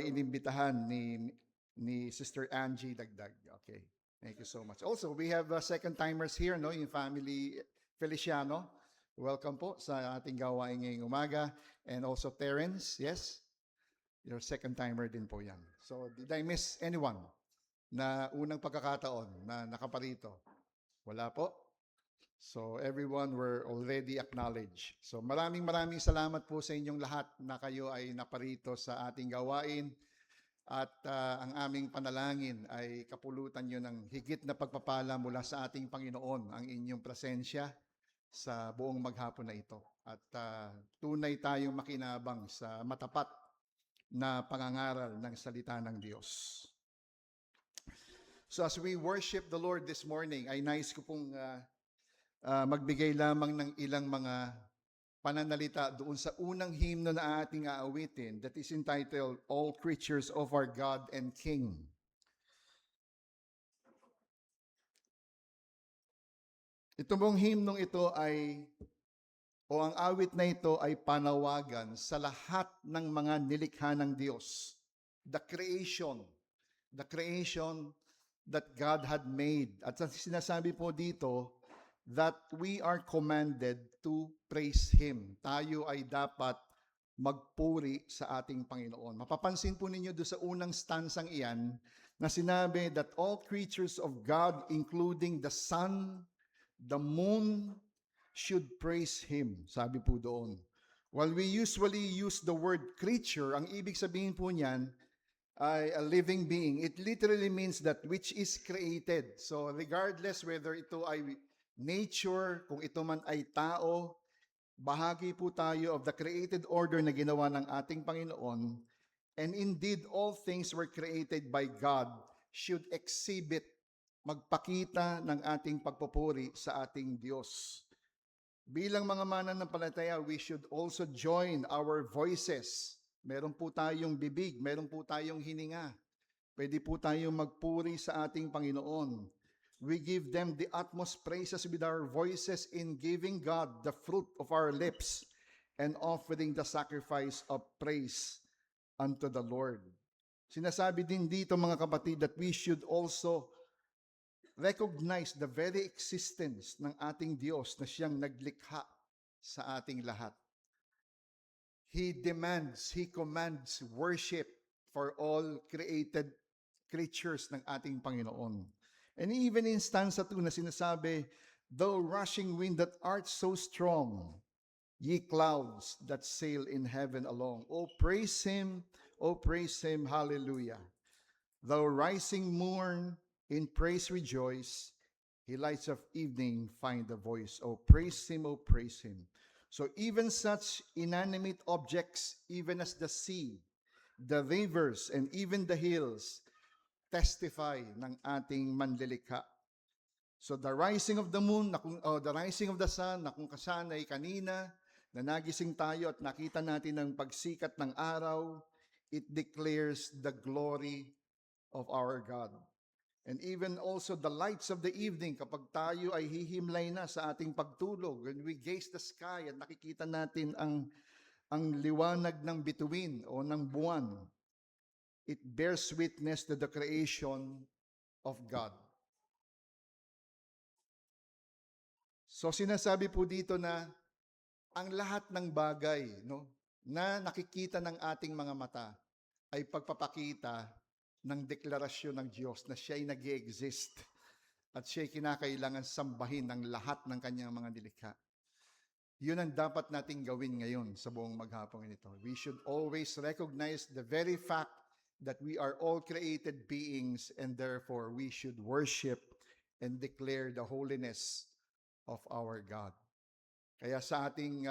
inimbitahan ni Sister Angie Dagdag. Okay. Thank you so much. Also, we have second timers here, no, yung family Feliciano. Welcome po sa ating gawain ngayong umaga. And also Terence, yes? Your second timer din po yan. So, did I miss anyone na unang pagkakataon na nakaparito? Wala po? So, everyone were already acknowledged. So, maraming salamat po sa inyong lahat na kayo ay naparito sa ating gawain. At ang aming panalangin ay kapulutan nyo ng higit na pagpapala mula sa ating Panginoon ang inyong presensya sa buong maghapon na ito. At tunay tayong makinabang sa matapat na pangangaral ng salita ng Diyos. So as we worship the Lord this morning, ay nais ko pong magbigay lamang ng ilang mga pananalita doon sa unang hymno na ating aawitin that is entitled, All Creatures of Our God and King. Ito mong hymnong ito ay, o ang awit na ito ay panawagan sa lahat ng mga nilikha ng Diyos. The creation that God had made. At sinasabi po dito, that we are commanded to praise Him. Tayo ay dapat magpuri sa ating Panginoon. Mapapansin po ninyo doon sa unang stansang iyan na sinabi that all creatures of God, including the sun, the moon, should praise Him. Sabi po doon. While we usually use the word creature, ang ibig sabihin po niyan ay a living being. It literally means that which is created. So regardless whether ito ay nature, kung ito man ay tao, bahagi po tayo of the created order na ginawa ng ating Panginoon. And indeed, all things were created by God should exhibit, magpakita ng ating pagpupuri sa ating Diyos. Bilang mga mananampalataya, we should also join our voices. Meron po tayong bibig, meron po tayong hininga. Pwede po tayong magpuri sa ating Panginoon. We give them the utmost praises with our voices in giving God the fruit of our lips and offering the sacrifice of praise unto the Lord. Sinasabi din dito mga kapatid that we should also recognize the very existence ng ating Diyos na siyang naglikha sa ating lahat. He commands worship for all created creatures ng ating Panginoon. And even in stanza 2 na sinasabi, though rushing wind that art so strong, ye clouds that sail in heaven along. Oh, praise Him, hallelujah. Though rising morn, in praise rejoice, he lights of evening find a voice. Oh, praise Him, oh, praise Him. So even such inanimate objects, even as the sea, the rivers, and even the hills, testify ng ating manlilikha. So the rising of the moon, the rising of the sun, na kung kasanay kanina, na nagising tayo at nakita natin ang pagsikat ng araw, it declares the glory of our God. And even also the lights of the evening, kapag tayo ay hihimlay na sa ating pagtulog, when we gaze the sky at nakikita natin ang liwanag ng bituin o ng buwan, it bears witness to the creation of God. So sinasabi po dito na ang lahat ng bagay, no, na nakikita ng ating mga mata ay pagpapakita ng deklarasyon ng Diyos na siya ay nag-i-exist at siya ay kinakailangan sambahin ng lahat ng kanyang mga nilikha. Yun ang dapat nating gawin ngayon sa buong maghapong ito. We should always recognize the very fact that we are all created beings and therefore we should worship and declare the holiness of our God. Kaya sa ating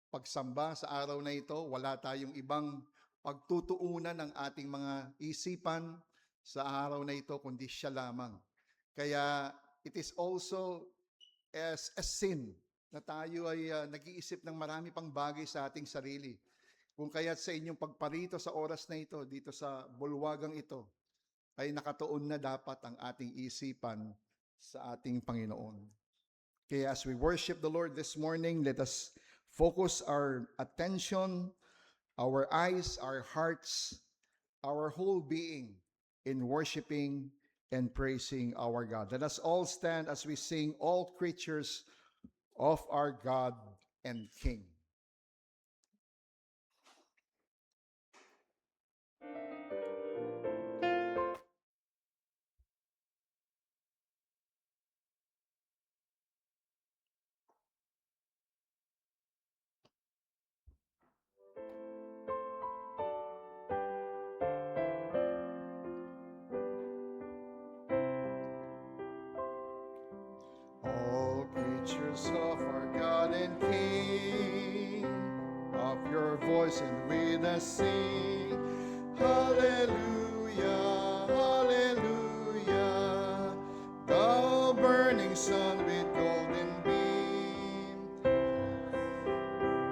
pagsamba sa araw na ito, wala tayong ibang pagtutuunan ng ating mga isipan sa araw na ito, kundi siya lamang. Kaya it is also as a sin na tayo ay nag-iisip ng marami pang bagay sa ating sarili. Kung kaya't sa inyong pagparito sa oras na ito, dito sa bulwagang ito, ay nakatuon na dapat ang ating isipan sa ating Panginoon. Kaya as we worship the Lord this morning, let us focus our attention, our eyes, our hearts our whole being in worshiping and praising our God. Let us all stand as we sing All Creatures of Our God and King. All creatures of our God and King, of your voice and with us sing. Hallelujah, hallelujah. Thou burning sun with golden beam,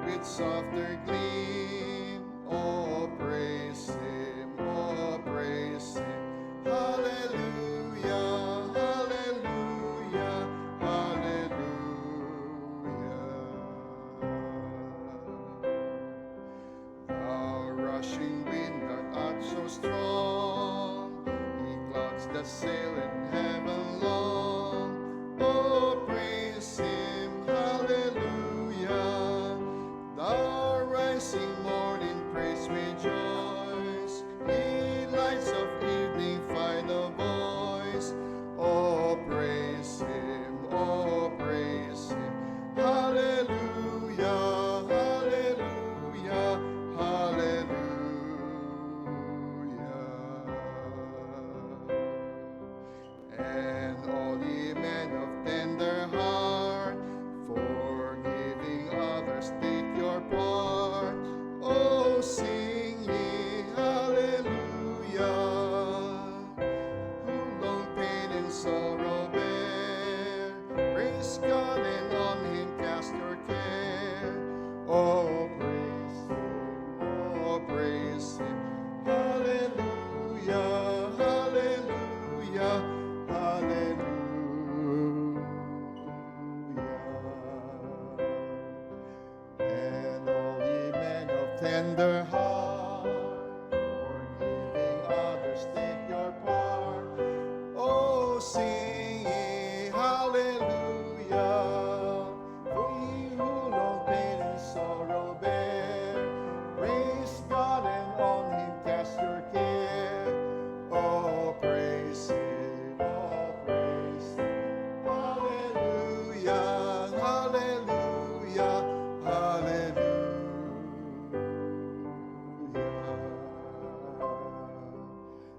with softer gleam. Oh, praise him, oh, praise him. Hallelujah, hallelujah, hallelujah. Thou rushing wind, thou art so strong, he clouds that sail in heaven long. Oh, praise him, hallelujah. The rising morning praise rejoice, ye lights of evening find a voice. Oh, praise him, oh, praise him. Hallelujah, hallelujah, hallelujah. And all ye men of tender heart, forgiving others, take your part. Oh, sing ye hallelujah. Who long pain and sorrow bear, praise God and on him cast your care. Oh, praise him, oh, praise him. Hallelujah, hallelujah, hallelujah. And all ye men of tender heart, forgiving others, take your part. Oh, sing ye hallelujah. For ye who long pain and sorrow bear, praise God and on him cast your care. Oh, praise him, oh, praise him. Hallelujah, hallelujah, hallelujah.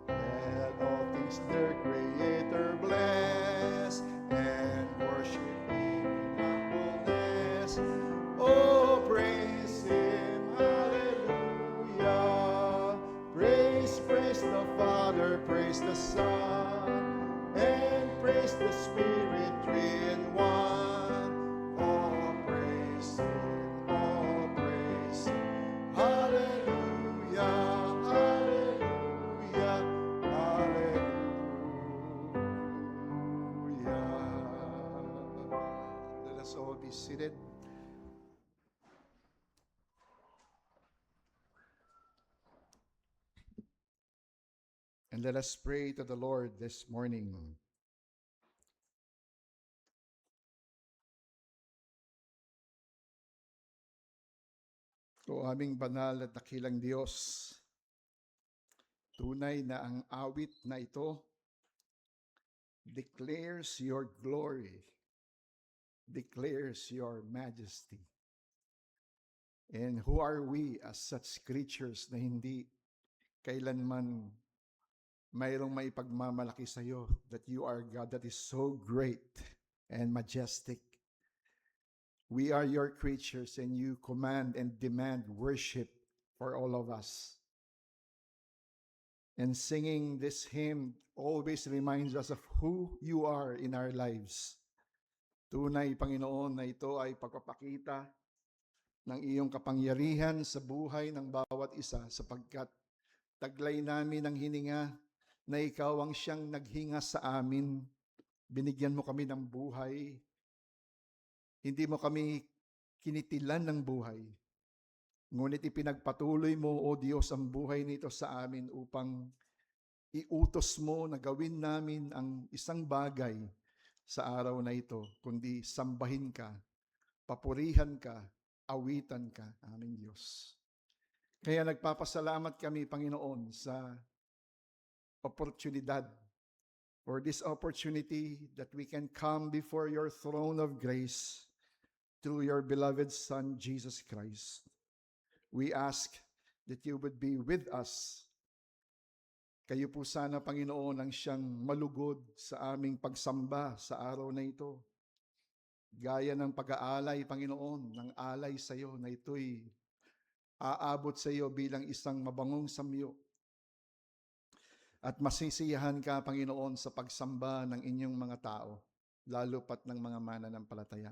Let all things their Creator bless, and worship Him in humbleness. Oh, praise Him, hallelujah. Praise, praise the Father, praise the Son, and praise the Spirit, three in one. Oh, praise Him, oh, praise Him. Hallelujah, hallelujah, hallelujah. Let us all be seated. And let us pray to the Lord this morning. O aming banal at dakilang Diyos, tunay na ang awit na ito declares your glory, declares your majesty. And who are we as such creatures na hindi kailanman mayroong maipagmamalaki sa iyo that you are God that is so great and majestic. We are your creatures and you command and demand worship for all of us. And singing this hymn always reminds us of who you are in our lives. Tunay, Panginoon, na ito ay pagpapakita ng iyong kapangyarihan sa buhay ng bawat isa sapagkat taglay namin ang hininga na ikaw ang siyang naghinga sa amin. Binigyan mo kami ng buhay. Hindi mo kami kinitilan ng buhay. Ngunit ipinagpatuloy mo, O Diyos, ang buhay nito sa amin upang iutos mo na gawin namin ang isang bagay sa araw na ito, kundi sambahin ka, papurihan ka, awitan ka, aming Diyos. Kaya nagpapasalamat kami, Panginoon, sa oportunidad or this opportunity that we can come before your throne of grace through your beloved Son, Jesus Christ. We ask that you would be with us. Kayo po sana, Panginoon, ang siyang malugod sa aming pagsamba sa araw na ito. Gaya ng pag-aalay, Panginoon, ng alay sa iyo na ito'y aabot sa iyo bilang isang mabangong samyo. At masisiyahan ka, Panginoon, sa pagsamba ng inyong mga tao, lalo pat ng mga mananampalataya.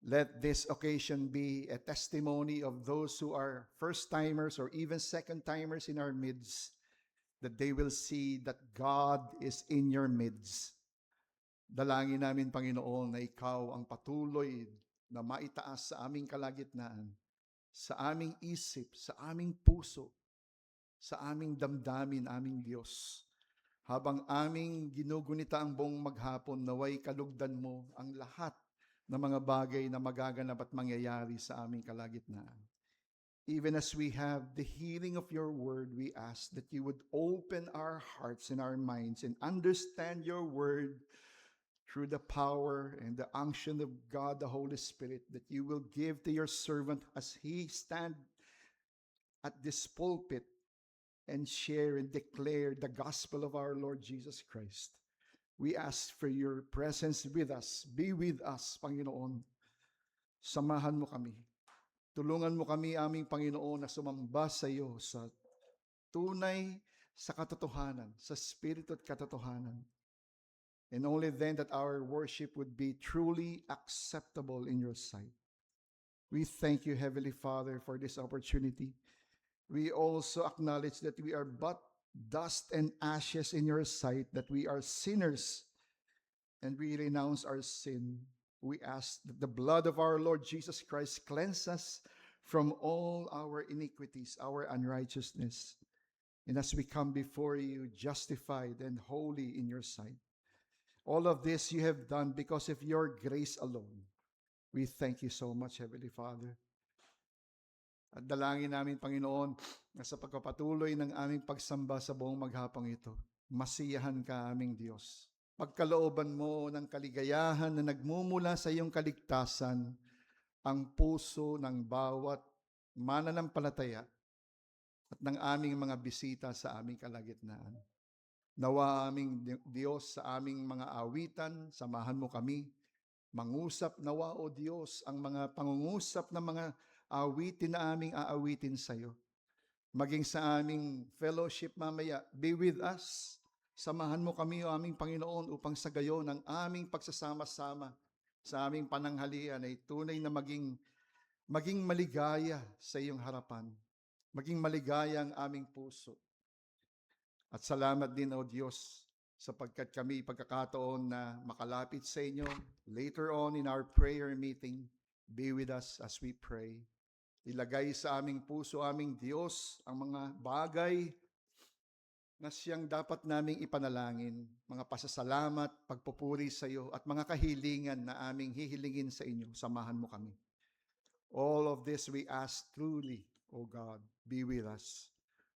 Let this occasion be a testimony of those who are first-timers or even second-timers in our midst, that they will see that God is in your midst. Dalangin namin, Panginoon, na ikaw ang patuloy na maitaas sa aming kalagitnaan, sa aming isip, sa aming puso, sa aming damdamin, aming Diyos. Habang aming ginugunita ang buong maghapon, naway kalugdan mo ang lahat ng mga bagay na magaganap at mangyayari sa aming kalagitnaan. Even as we have the hearing of your word, we ask that you would open our hearts and our minds and understand your word through the power and the unction of God, the Holy Spirit, that you will give to your servant as he stand at this pulpit and share and declare the gospel of our Lord Jesus Christ. We ask for your presence with us. Be with us, Panginoon. Samahan mo kami. Tulungan mo kami, aming Panginoon, na sumamba sa iyo sa tunay sa katotohanan, sa spirito at katotohanan. And only then that our worship would be truly acceptable in your sight. We thank you, Heavenly Father, for this opportunity. We also acknowledge that we are but dust and ashes in your sight, that we are sinners, and we renounce our sin. We ask that the blood of our Lord Jesus Christ cleanse us from all our iniquities, our unrighteousness. And as we come before you, justified and holy in your sight. All of this you have done because of your grace alone. We thank you so much, Heavenly Father. At dalangin namin, Panginoon, na sa pagpapatuloy ng aming pagsamba sa buong maghapong ito, masiyahan ka, aming Diyos. Pagkalooban mo ng kaligayahan na nagmumula sa iyong kaligtasan ang puso ng bawat mananampalataya at ng aming mga bisita sa aming kalagitnaan. Nawa aming Diyos sa aming mga awitan, samahan mo kami. Mangusap nawa, O Diyos, ang mga pangungusap ng mga awitin na aming aawitin sa iyo. Maging sa aming fellowship mamaya, be with us. Samahan mo kami, O aming Panginoon, upang sa gayon ang aming pagsasama-sama sa aming pananghalian ay tunay na maging maligaya sa iyong harapan. Maging maligaya ang aming puso. At salamat din, O Diyos, sapagkat kami pagkakataon na makalapit sa inyo later on in our prayer meeting. Be with us as we pray. Ilagay sa aming puso, aming Diyos, ang mga bagay na siyang dapat naming ipanalangin, mga pasasalamat, pagpupuri sa iyo, at mga kahilingan na aming hihilingin sa inyo. Samahan mo kami. All of this we ask truly, O God, be with us.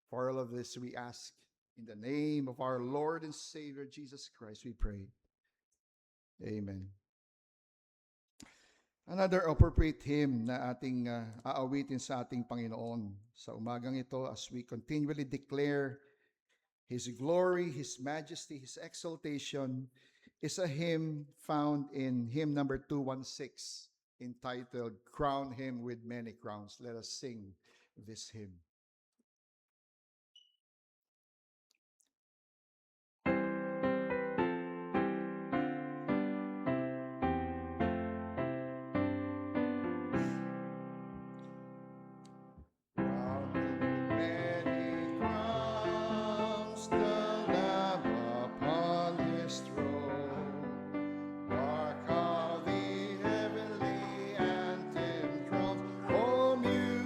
For all of this we ask in the name of our Lord and Savior, Jesus Christ, we pray. Amen. Another appropriate hymn na ating aawitin sa ating Panginoon sa umagang ito as we continually declare His glory, His majesty, His exaltation, is a hymn found in hymn number 216, entitled, Crown Him with Many Crowns. Let us sing this hymn.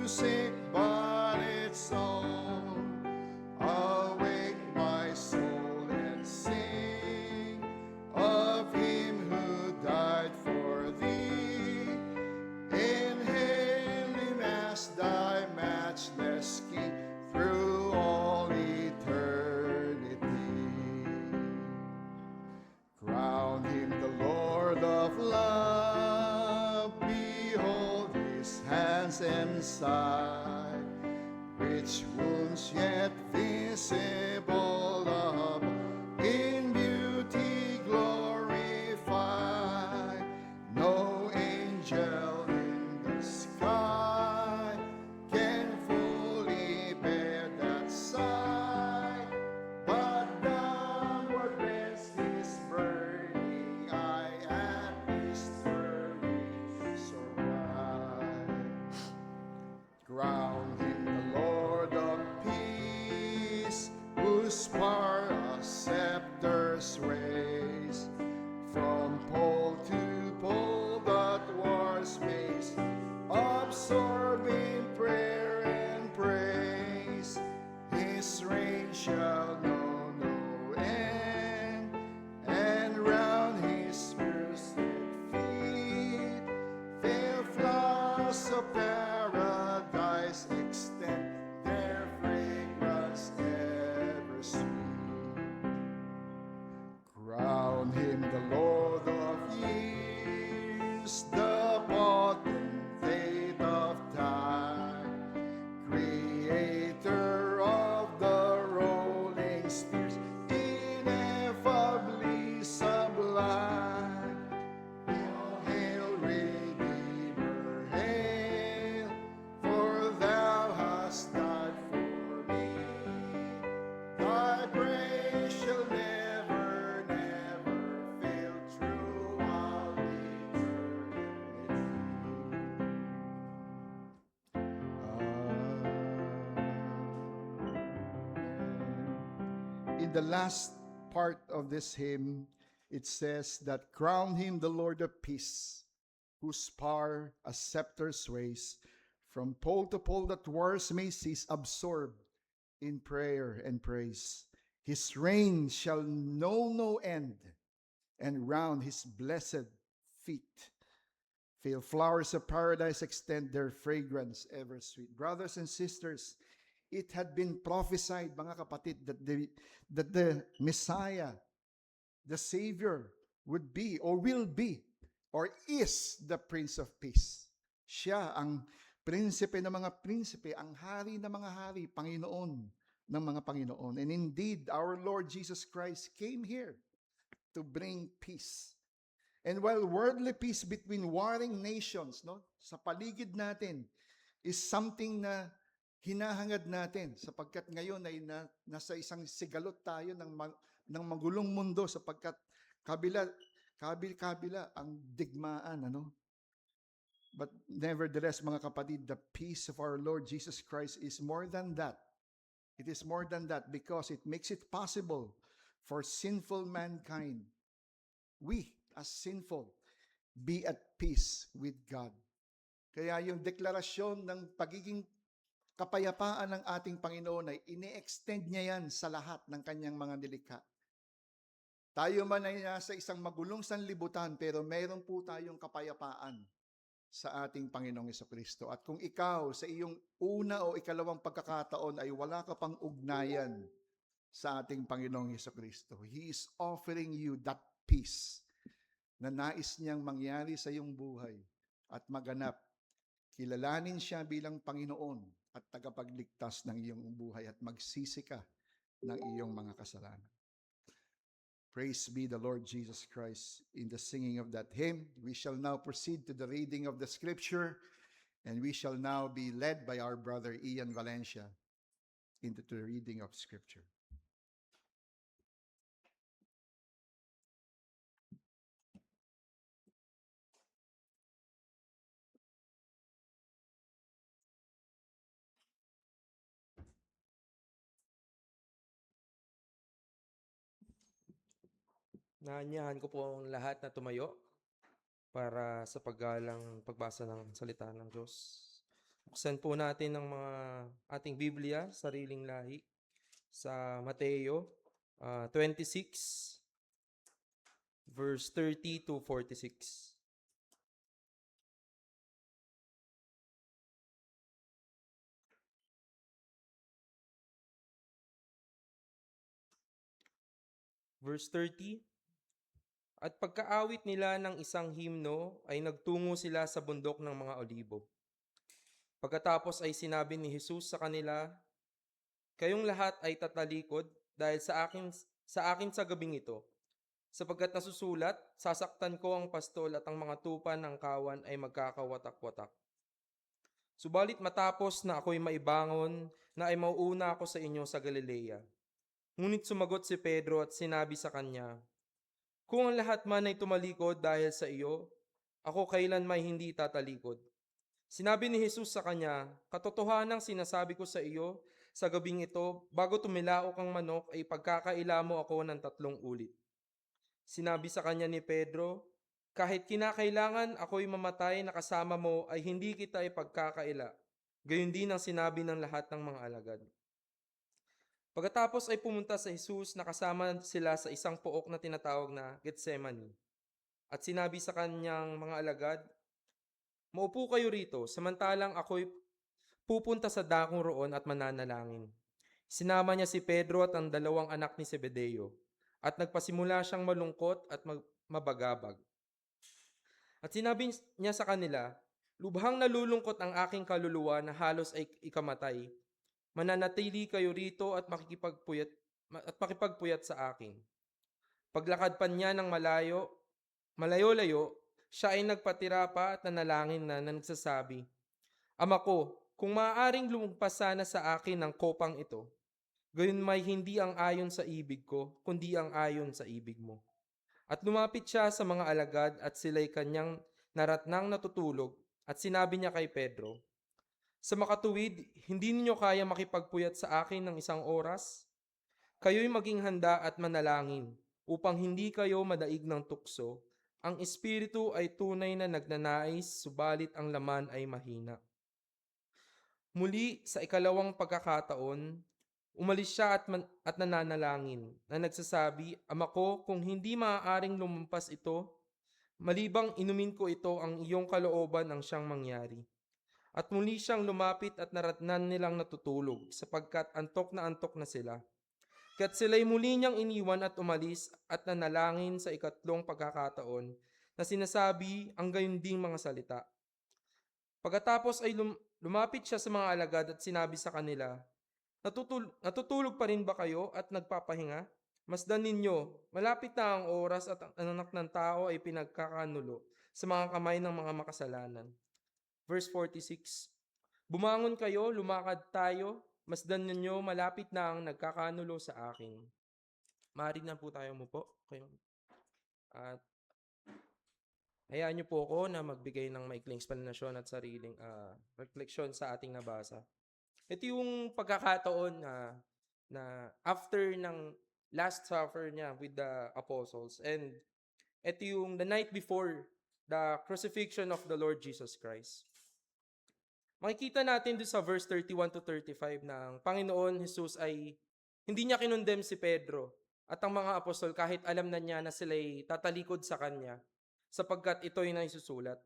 Say its wounds yet visible above, in beauty glorified. No angel in the sky can fully bear that sight, but downward bends his burning eye at his turning so bright. Crown him the Lord of peace, whose power a scepter sways. From pole to pole that war's maze, absorbing prayer and praise. His reign shall know no end, and round his pierced feet fair flowers of paradise extend their fragrance ever sweet. Crown him the Lord of years, the potentate of time, creator of the rolling spheres, ineffably sublime. Hail, hail, Redeemer, hail, for thou hast died for me. Thy praise shall never, never fail throughout eternity. In the last part of this hymn, it says that crown him the Lord of peace, whose power a scepter sways. From pole to pole that wars may cease, absorbed in prayer and praise. His reign shall know no end, and round his blessed feet fail flowers of paradise extend their fragrance ever sweet. Brothers and sisters, it had been prophesied, mga kapatid, that the Messiah, the Savior, would be or will be or is the Prince of Peace. Siya ang prinsipe ng mga prinsipe, ang hari ng mga hari, Panginoon ng mga Panginoon. And indeed, our Lord Jesus Christ came here to bring peace. And while worldly peace between warring nations, no, sa paligid natin, is something na hinahangad natin sapagkat ngayon ay nasa isang sigalot tayo ng magulong mundo sapagkat kabila ang digmaan, ano? But nevertheless, mga kapatid, the peace of our Lord Jesus Christ is more than that. It is more than that because it makes it possible for sinful mankind, we as sinful, be at peace with God. Kaya yung deklarasyon ng pagiging kapayapaan ng ating Panginoon ay ini-extend niya yan sa lahat ng kanyang mga nilikha. Tayo man ay nasa isang magulong sanlibutan, pero meron po tayong kapayapaan sa ating Panginoong Jesucristo. At kung ikaw sa iyong una o ikalawang pagkakataon ay wala ka pang ugnayan sa ating Panginoong Jesucristo, He is offering you that peace na nais niyang mangyari sa iyong buhay at maganap. Kilalanin siya bilang Panginoon at tagapagligtas ng iyong buhay at magsisi ka ng iyong mga kasalanan. Praise be the Lord Jesus Christ. In the singing of that hymn, we shall now proceed to the reading of the scripture, and we shall now be led by our brother Ian Valencia into the reading of scripture. Naanyahan ko po ang lahat na tumayo para sa paggalang pagbasa ng salita ng Diyos. Buksan po natin ang mga ating Biblia, sariling lahi, sa Mateo 26, verse 30 to 46. Verse 30, at pagkaawit nila ng isang himno ay nagtungo sila sa bundok ng mga olibo. Pagkatapos ay sinabi ni Jesus sa kanila, Kayong lahat ay tatalikod dahil sa akin sa gabing ito. Sapagkat nasusulat, sasaktan ko ang pastol at ang mga tupa ng kawan ay magkakawatak-watak. Subalit matapos na ako'y maibangon, na ay mauuna ako sa inyo sa Galilea. Ngunit sumagot si Pedro at sinabi sa kanya, kung ang lahat man ay tumalikod dahil sa iyo, ako kailan may hindi tatalikod. Sinabi ni Jesus sa kanya, katotohanang sinasabi ko sa iyo, sa gabing ito, bago tumilaok ang manok ay pagkakaila mo ako ng 3 ulit. Sinabi sa kanya ni Pedro, kahit kinakailangan ako'y mamatay na kasama mo ay hindi kita ipagkakaila. Gayon din ang sinabi ng lahat ng mga alagad. Pagkatapos ay pumunta sa Jesus na kasama sila sa isang pook na tinatawag na Getsemani. At sinabi sa kanyang mga alagad, maupo kayo rito, samantalang ako'y pupunta sa dakong roon at mananalangin. Sinama niya si Pedro at ang 2 anak ni Zebedeo, at nagpasimula siyang malungkot at mabagabag. At sinabi niya sa kanila, lubhang nalulungkot ang aking kaluluwa na halos ay ikamatay. Mananatili kayo rito at makipagpuyat sa akin. Paglakad pa niya ng malayo-layo, siya ay nagpatira pa at nanalangin na nagsasabi, Ama ko, kung maaaring lumagpas sana sa akin ang kopang ito, gayon may hindi ang ayon sa ibig ko, kundi ang ayon sa ibig mo. At lumapit siya sa mga alagad at sila'y kanyang naratnang natutulog at sinabi niya kay Pedro, sa makatuwid, hindi ninyo kaya makipagpuyat sa akin ng 1 oras? Kayo'y maging handa at manalangin upang hindi kayo madaig ng tukso. Ang espiritu ay tunay na nagnanais, subalit ang laman ay mahina. Muli, sa ikalawang pagkakataon, umalis siya at nananalangin na nagsasabi, Ama ko, kung hindi maaaring lumampas ito, malibang inumin ko ito ang iyong kalooban ang siyang mangyari. At muli siyang lumapit at naratnan nilang natutulog sapagkat antok na sila. Kaya't sila'y muli niyang iniwan at umalis at nanalangin sa ikatlong pagkakataon na sinasabi ang gayon ding mga salita. Pagkatapos ay lumapit siya sa mga alagad at sinabi sa kanila, natutulog pa rin ba kayo at nagpapahinga? Masdan ninyo, malapit na ang oras at ang anak ng tao ay pinagkakanulo sa mga kamay ng mga makasalanan. Verse 46, bumangon kayo, lumakad tayo, masdan ninyo, malapit na ang nagkakanulo sa akin. Maaari na po tayo umupo. At hayaan niyo po ako na magbigay ng maikling explanation at sariling refleksyon sa ating nabasa. Ito yung pagkakataon na after ng Last Supper niya with the apostles. And ito yung the night before the crucifixion of the Lord Jesus Christ. Makikita natin doon sa verse 31 to 35 na ang Panginoon Jesus ay hindi niya kinondem si Pedro at ang mga apostol kahit alam na niya na sila'y tatalikod sa kanya sapagkat ito'y naisusulat.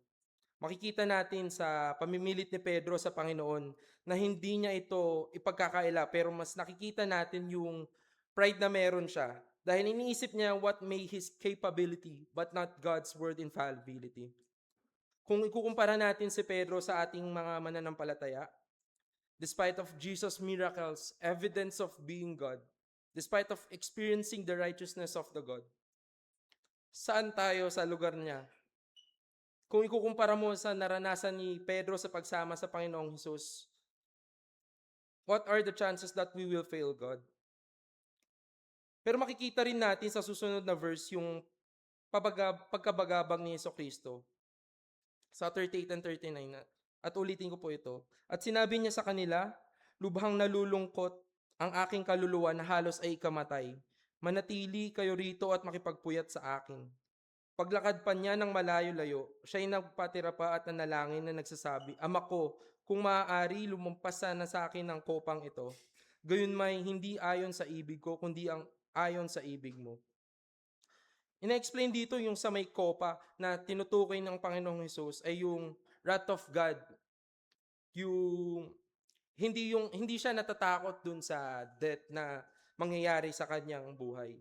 Makikita natin sa pamimilit ni Pedro sa Panginoon na hindi niya ito ipagkakaila pero mas nakikita natin yung pride na meron siya dahil iniisip niya what made his capability but not God's word infallibility. Kung ikukumpara natin si Pedro sa ating mga mananampalataya, despite of Jesus' miracles, evidence of being God, despite of experiencing the righteousness of the God, saan tayo sa lugar niya? Kung ikukumpara mo sa naranasan ni Pedro sa pagsama sa Panginoong Hesus, what are the chances that we will fail God? Pero makikita rin natin sa susunod na verse yung pagkabagabang ni Jesucristo sa 38 and 39 at ulitin ko po ito. At sinabi niya sa kanila, lubhang nalulungkot ang aking kaluluwa na halos ay ikamatay. Manatili kayo rito at makipagpuyat sa akin. Paglakad pa niya ng malayo-layo, siya'y nagpatira pa at nanalangin na nagsasabi, Ama ko, kung maaari, lumampas sana sa akin ang kopang ito. Gayon may hindi ayon sa ibig ko, kundi ang ayon sa ibig mo. Ina-explain dito yung sa may kopa na tinutukoy ng Panginoong Hesus ay yung wrath of God. Hindi siya natatakot dun sa death na mangyayari sa kanyang buhay.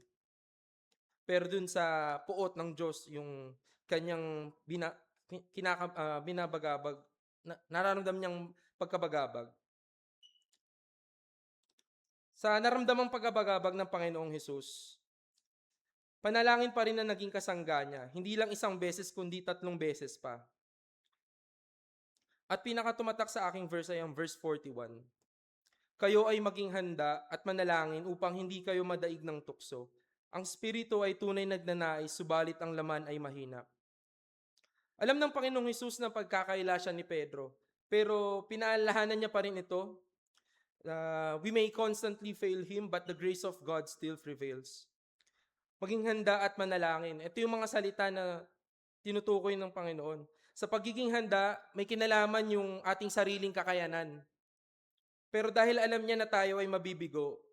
Pero dun sa puot ng Diyos, yung kanyang binabagabag, nararamdam niyang pagkabagabag. Sa naramdamang pagabagabag ng Panginoong Hesus, panalangin pa rin na naging kasangga niya, hindi lang isang beses kundi 3 beses pa. At pinakatumatak sa aking verse ay ang verse 41. Kayo ay maging handa at manalangin upang hindi kayo madaig ng tukso. Ang Espiritu ay tunay nagnanais, subalit ang laman ay mahina. Alam ng Panginoong Hesus na pagkakaila siya ni Pedro, pero pinaalahanan niya pa rin ito. We may constantly fail Him, but the grace of God still prevails. Maging handa at manalangin. Ito yung mga salita na tinutukoy ng Panginoon. Sa pagiging handa, may kinalaman yung ating sariling kakayanan. Pero dahil alam niya na tayo ay mabibigo,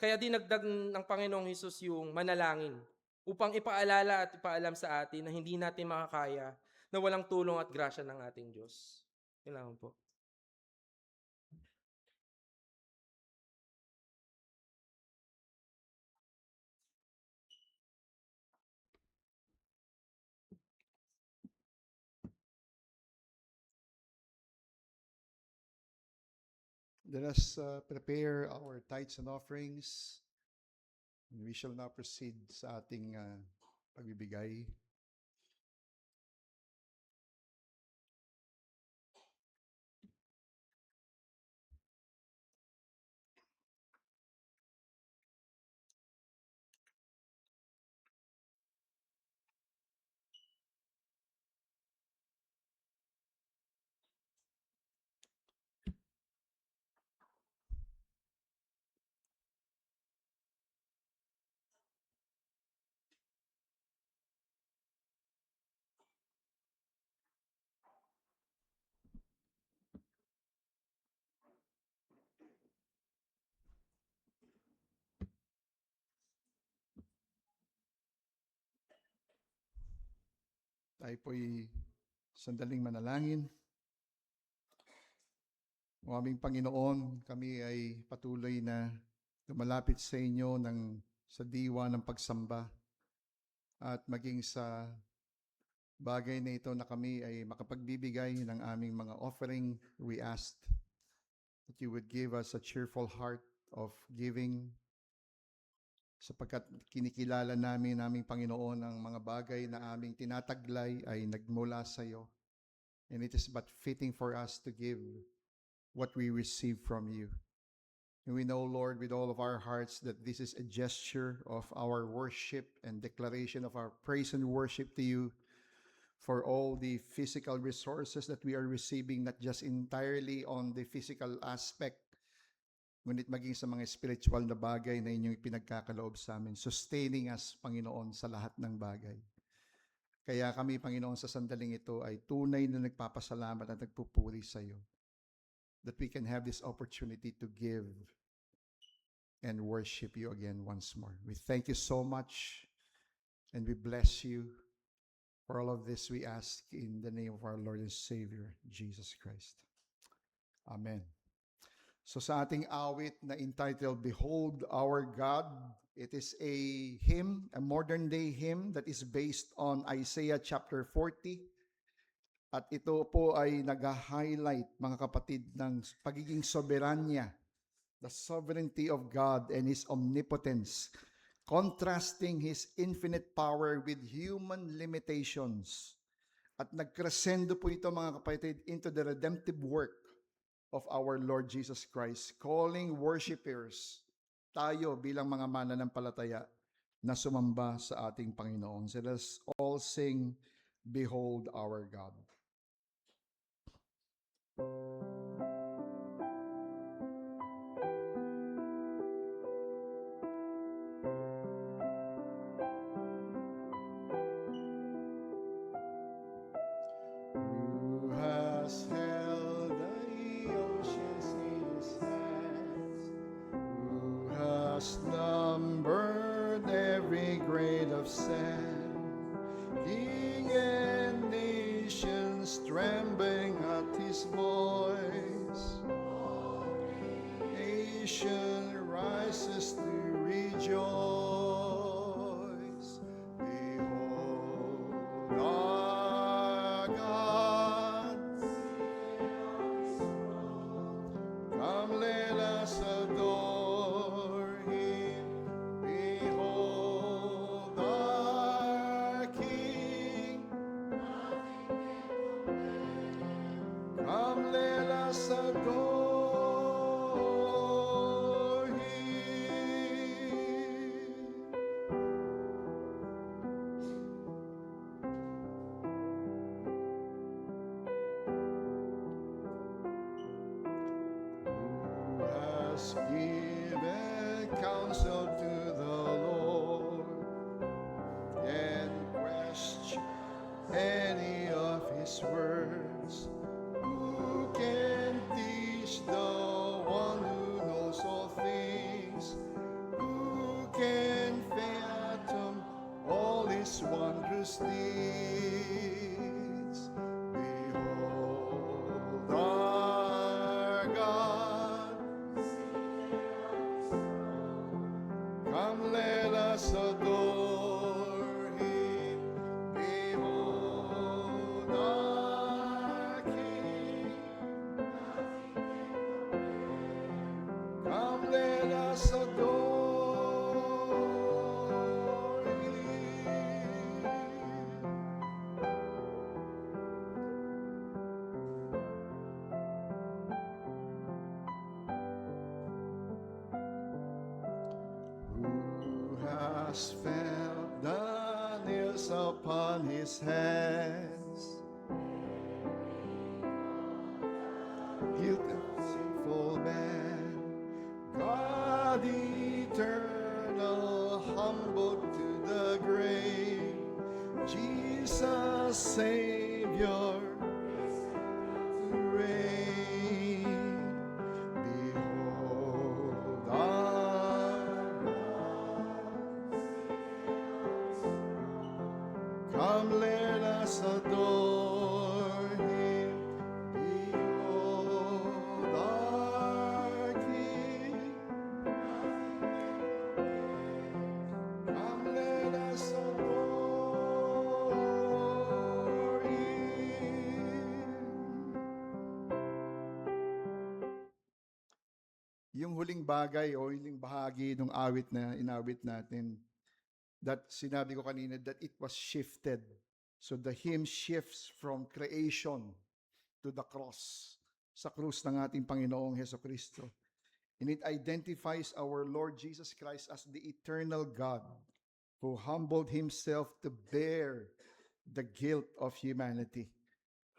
kaya dinagdag ng Panginoong Hesus yung manalangin upang ipaalala at ipaalam sa atin na hindi natin makakaya na walang tulong at grasya ng ating Diyos. Kailangan po. Let us prepare our tithes and offerings. And we shall now proceed sa ating pagbibigay. Tayo po'y sandaling manalangin. O aming Panginoon, kami ay patuloy na lumalapit sa inyo sa diwa ng pagsamba at maging sa bagay na ito na kami ay makapagbibigay ng aming mga offering. We asked that you would give us a cheerful heart of giving sapagkat kinikilala namin aming Panginoon ang mga bagay na aming tinataglay ay nagmula sa iyo. And it is but fitting for us to give what we receive from you. And we know, Lord, with all of our hearts that this is a gesture of our worship and declaration of our praise and worship to you for all the physical resources that we are receiving, not just entirely on the physical aspect, ngunit maging sa mga spiritual na bagay na inyong ipinagkakaloob sa amin, sustaining us, Panginoon, sa lahat ng bagay. Kaya kami, Panginoon, sa sandaling ito ay tunay na nagpapasalamat at nagpupuri sa iyo that we can have this opportunity to give and worship you again once more. We thank you so much and we bless you. For all of this we ask in the name of our Lord and Savior, Jesus Christ. Amen. So sa ating awit na entitled, Behold Our God, it is a hymn, a modern day hymn that is based on Isaiah chapter 40. At ito po ay nag-highlight, mga kapatid, ng pagiging soberanya, the sovereignty of God and His omnipotence, contrasting His infinite power with human limitations. At nagkresendo po ito, mga kapatid, into the redemptive work of our Lord Jesus Christ, calling worshipers, tayo bilang mga mananampalataya, na sumamba sa ating Panginoon. So let us all sing, Behold Our God. Who has held the oceans in his hands? Who has numbered every grain of sand? King and nations trembling at his voice. Nation rises to rejoice. Behold our God. Come, let us adore. adore Him. Who has given counsel to the Lord and question any of His words? Who can teach the one who knows all things? Who can fathom all His wondrous deeds? Behold our God. Come, let us adore Him. Behold our King. Come, let us adore Him. Who has felt the nails upon His hands? Healed the sinful man. God eternal, humbled to the grave. Jesus Savior, reign. Behold our Come, let us adore Him. Behold our King. Come, let us adore Him. Yung huling bagay o huling bahagi ng awit na inawit natin, that sinabi ko kanina, that it was shifted. So the hymn shifts from creation to the cross, sa krus ng ating Panginoong Hesukristo. And it identifies our Lord Jesus Christ as the eternal God who humbled Himself to bear the guilt of humanity.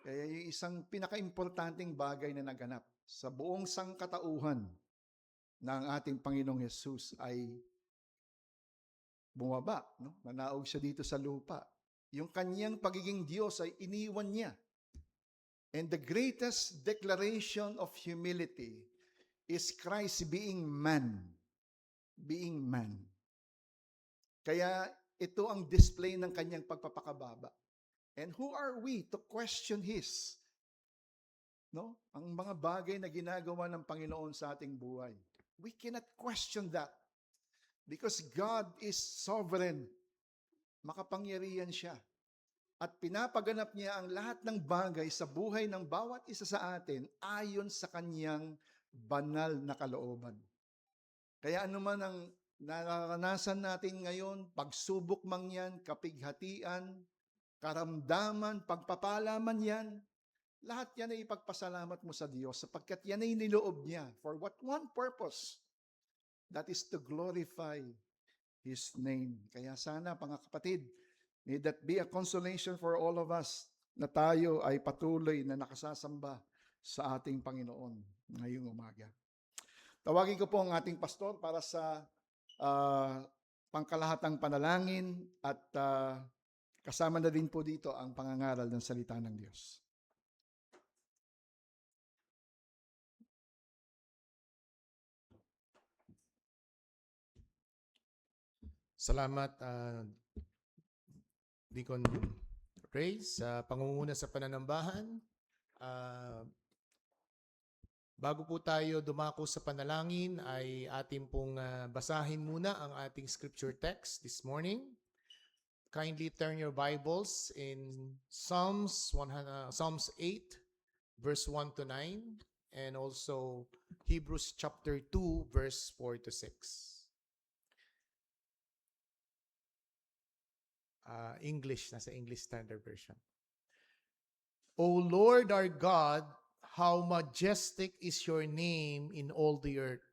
Kaya yung isang pinaka-importanting bagay na naganap sa buong sangkatauhan ng ating Panginoong Jesus ay bumaba, no? Nanaog siya dito sa lupa. Yung kanyang pagiging Diyos ay iniwan niya. And the greatest declaration of humility is Christ being man. Being man. Kaya ito ang display ng kanyang pagpapakababa. And who are we to question His? No? Ang mga bagay na ginagawa ng Panginoon sa ating buhay. We cannot question that. Because God is sovereign. Makapangyarihan siya. At pinapaganap niya ang lahat ng bagay sa buhay ng bawat isa sa atin ayon sa kanyang banal na kalooban. Kaya anuman ang nararanasan natin ngayon, pagsubok man yan, kapighatian, karamdaman, pagpapalaman yan, lahat yan ay ipagpasalamat mo sa Diyos sapagkat yan ay niloob niya for what one purpose? That is to glorify His name. Kaya sana, mga kapatid, may that be a consolation for all of us na tayo ay patuloy na nakasasamba sa ating Panginoon ngayong umaga. Tawagin ko po ang ating pastor para sa pangkalahatang panalangin at kasama na din po dito ang pangangaral ng salita ng Diyos. Salamat, Deacon Ray, sa pangunguna sa pananambahan. Bago po tayo dumako sa panalangin, ay ating pong basahin muna ang ating scripture text this morning. Kindly turn your Bibles in Psalms 8, verse 1 to 9, and also Hebrews chapter 2, verse 4 to 6. English, nasa English Standard Version. O Lord our God, how majestic is your name in all the earth.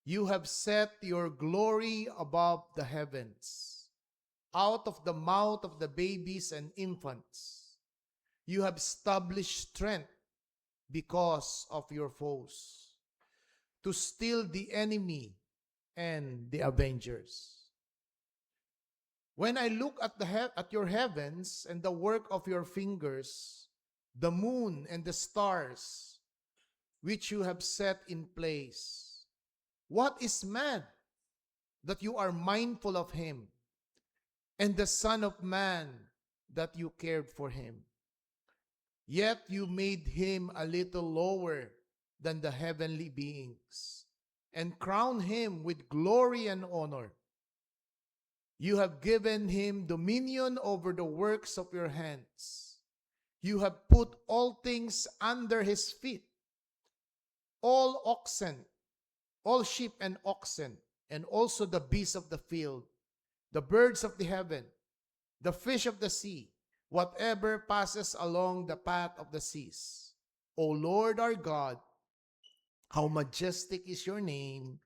You have set your glory above the heavens. Out of the mouth of the babies and infants, you have established strength because of your foes, to still the enemy and the avengers. When I look at at your heavens and the work of your fingers, the moon and the stars which you have set in place, what is man that you are mindful of him, and the Son of Man that you cared for him? Yet you made him a little lower than the heavenly beings, and crowned him with glory and honor. You have given him dominion over the works of your hands. You have put all things under his feet, all oxen, all sheep and oxen, and also the beasts of the field, the birds of the heaven, the fish of the sea, whatever passes along the path of the seas. O Lord our God, how majestic is your name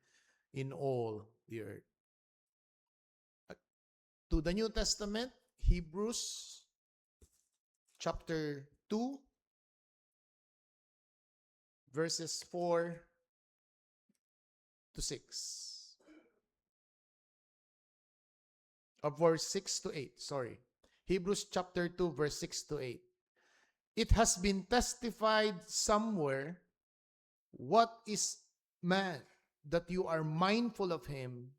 in all the earth. To the New Testament, Hebrews chapter 2, verses 4 to 6. Verse 6 to 8, sorry. Hebrews chapter 2, verse 6 to 8. It has been testified somewhere, what is man that you are mindful of him,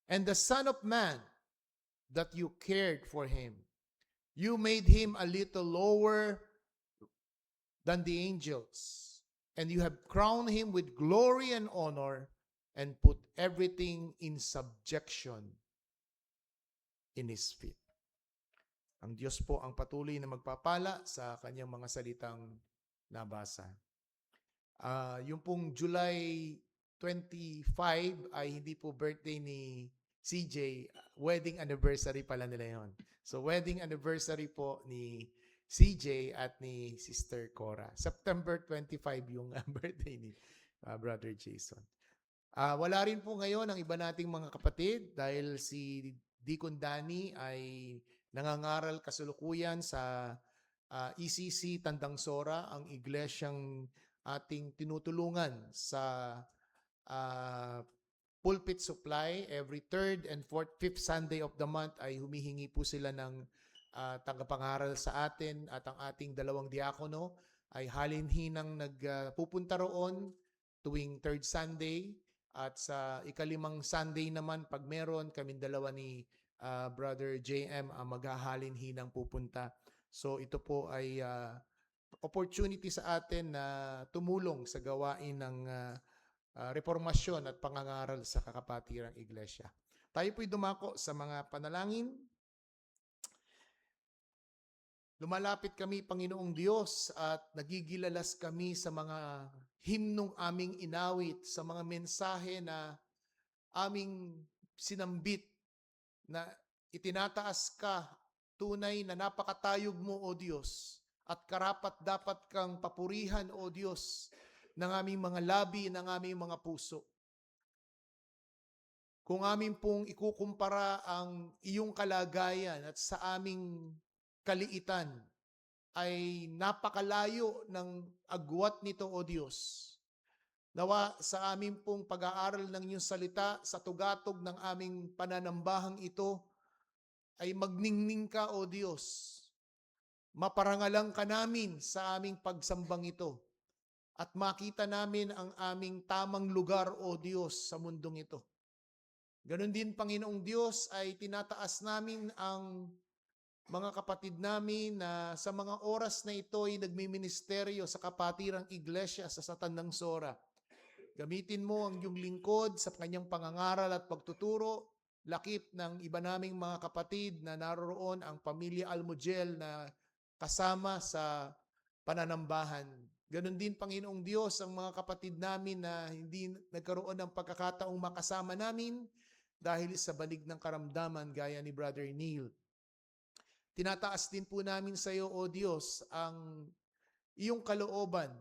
and the Son of Man that you cared for him. You made him a little lower than the angels, and you have crowned him with glory and honor, and put everything in subjection in his feet. Ang Diyos po ang patuloy na magpapala sa kanyang mga salitang nabasa. Yung pong July 25 ay hindi po birthday ni CJ, wedding anniversary pala nila yon. So wedding anniversary po ni CJ at ni Sister Cora. September 25 yung birthday ni Brother Jason. Wala rin po ngayon ang iba nating mga kapatid dahil si Deacon Danny ay nangangaral kasalukuyan sa ECC Tandang Sora, ang iglesyang ating tinutulungan sa pulpit supply. Every third and fifth Sunday of the month ay humihingi po sila ng tagapangaral sa atin, at ang ating dalawang diakono ay halinhinang nagpupunta roon tuwing third Sunday, at sa ikalimang Sunday naman pag meron, kaming dalawa ni Brother JM ang maghahalinhinang pupunta. So ito po ay opportunity sa atin na tumulong sa gawain ng reformasyon at pangangaral sa kakapatirang iglesia. Tayo po'y dumako sa mga panalangin. Lumalapit kami, Panginoong Diyos, at nagigilalas kami sa mga himnong aming inawit, sa mga mensahe na aming sinambit, na itinataas ka, tunay na napakatayog mo, O Diyos, at karapat dapat kang papurihan, O Diyos, ng aming mga labi, ng aming mga puso. Kung amin pong ikukumpara ang iyong kalagayan at sa aming kaliitan, ay napakalayo ng agwat nito, O Diyos. Nawa sa amin pong pag-aaral ng iyong salita, sa tugatog ng aming pananambahang ito, ay magningning ka, O Diyos. Maparangalang ka namin sa aming pagsambang ito, at makita namin ang aming tamang lugar, O Diyos, sa mundong ito. Ganon din, Panginoong Diyos, ay tinataas namin ang mga kapatid namin na sa mga oras na ito ay nagmiministeryo sa kapatirang iglesia sa Tandang Sora. Gamitin mo ang iyong lingkod sa kanyang pangangaral at pagtuturo, lakip ng iba naming mga kapatid na naroroon ang pamilya Almugel na kasama sa pananambahan. Ganon din, Panginoong Diyos, ang mga kapatid namin na hindi nagkaroon ng pagkakataong makasama namin dahil sa balig ng karamdaman gaya ni Brother Neil. Tinataas din po namin sa iyo, O Diyos, ang iyong kalooban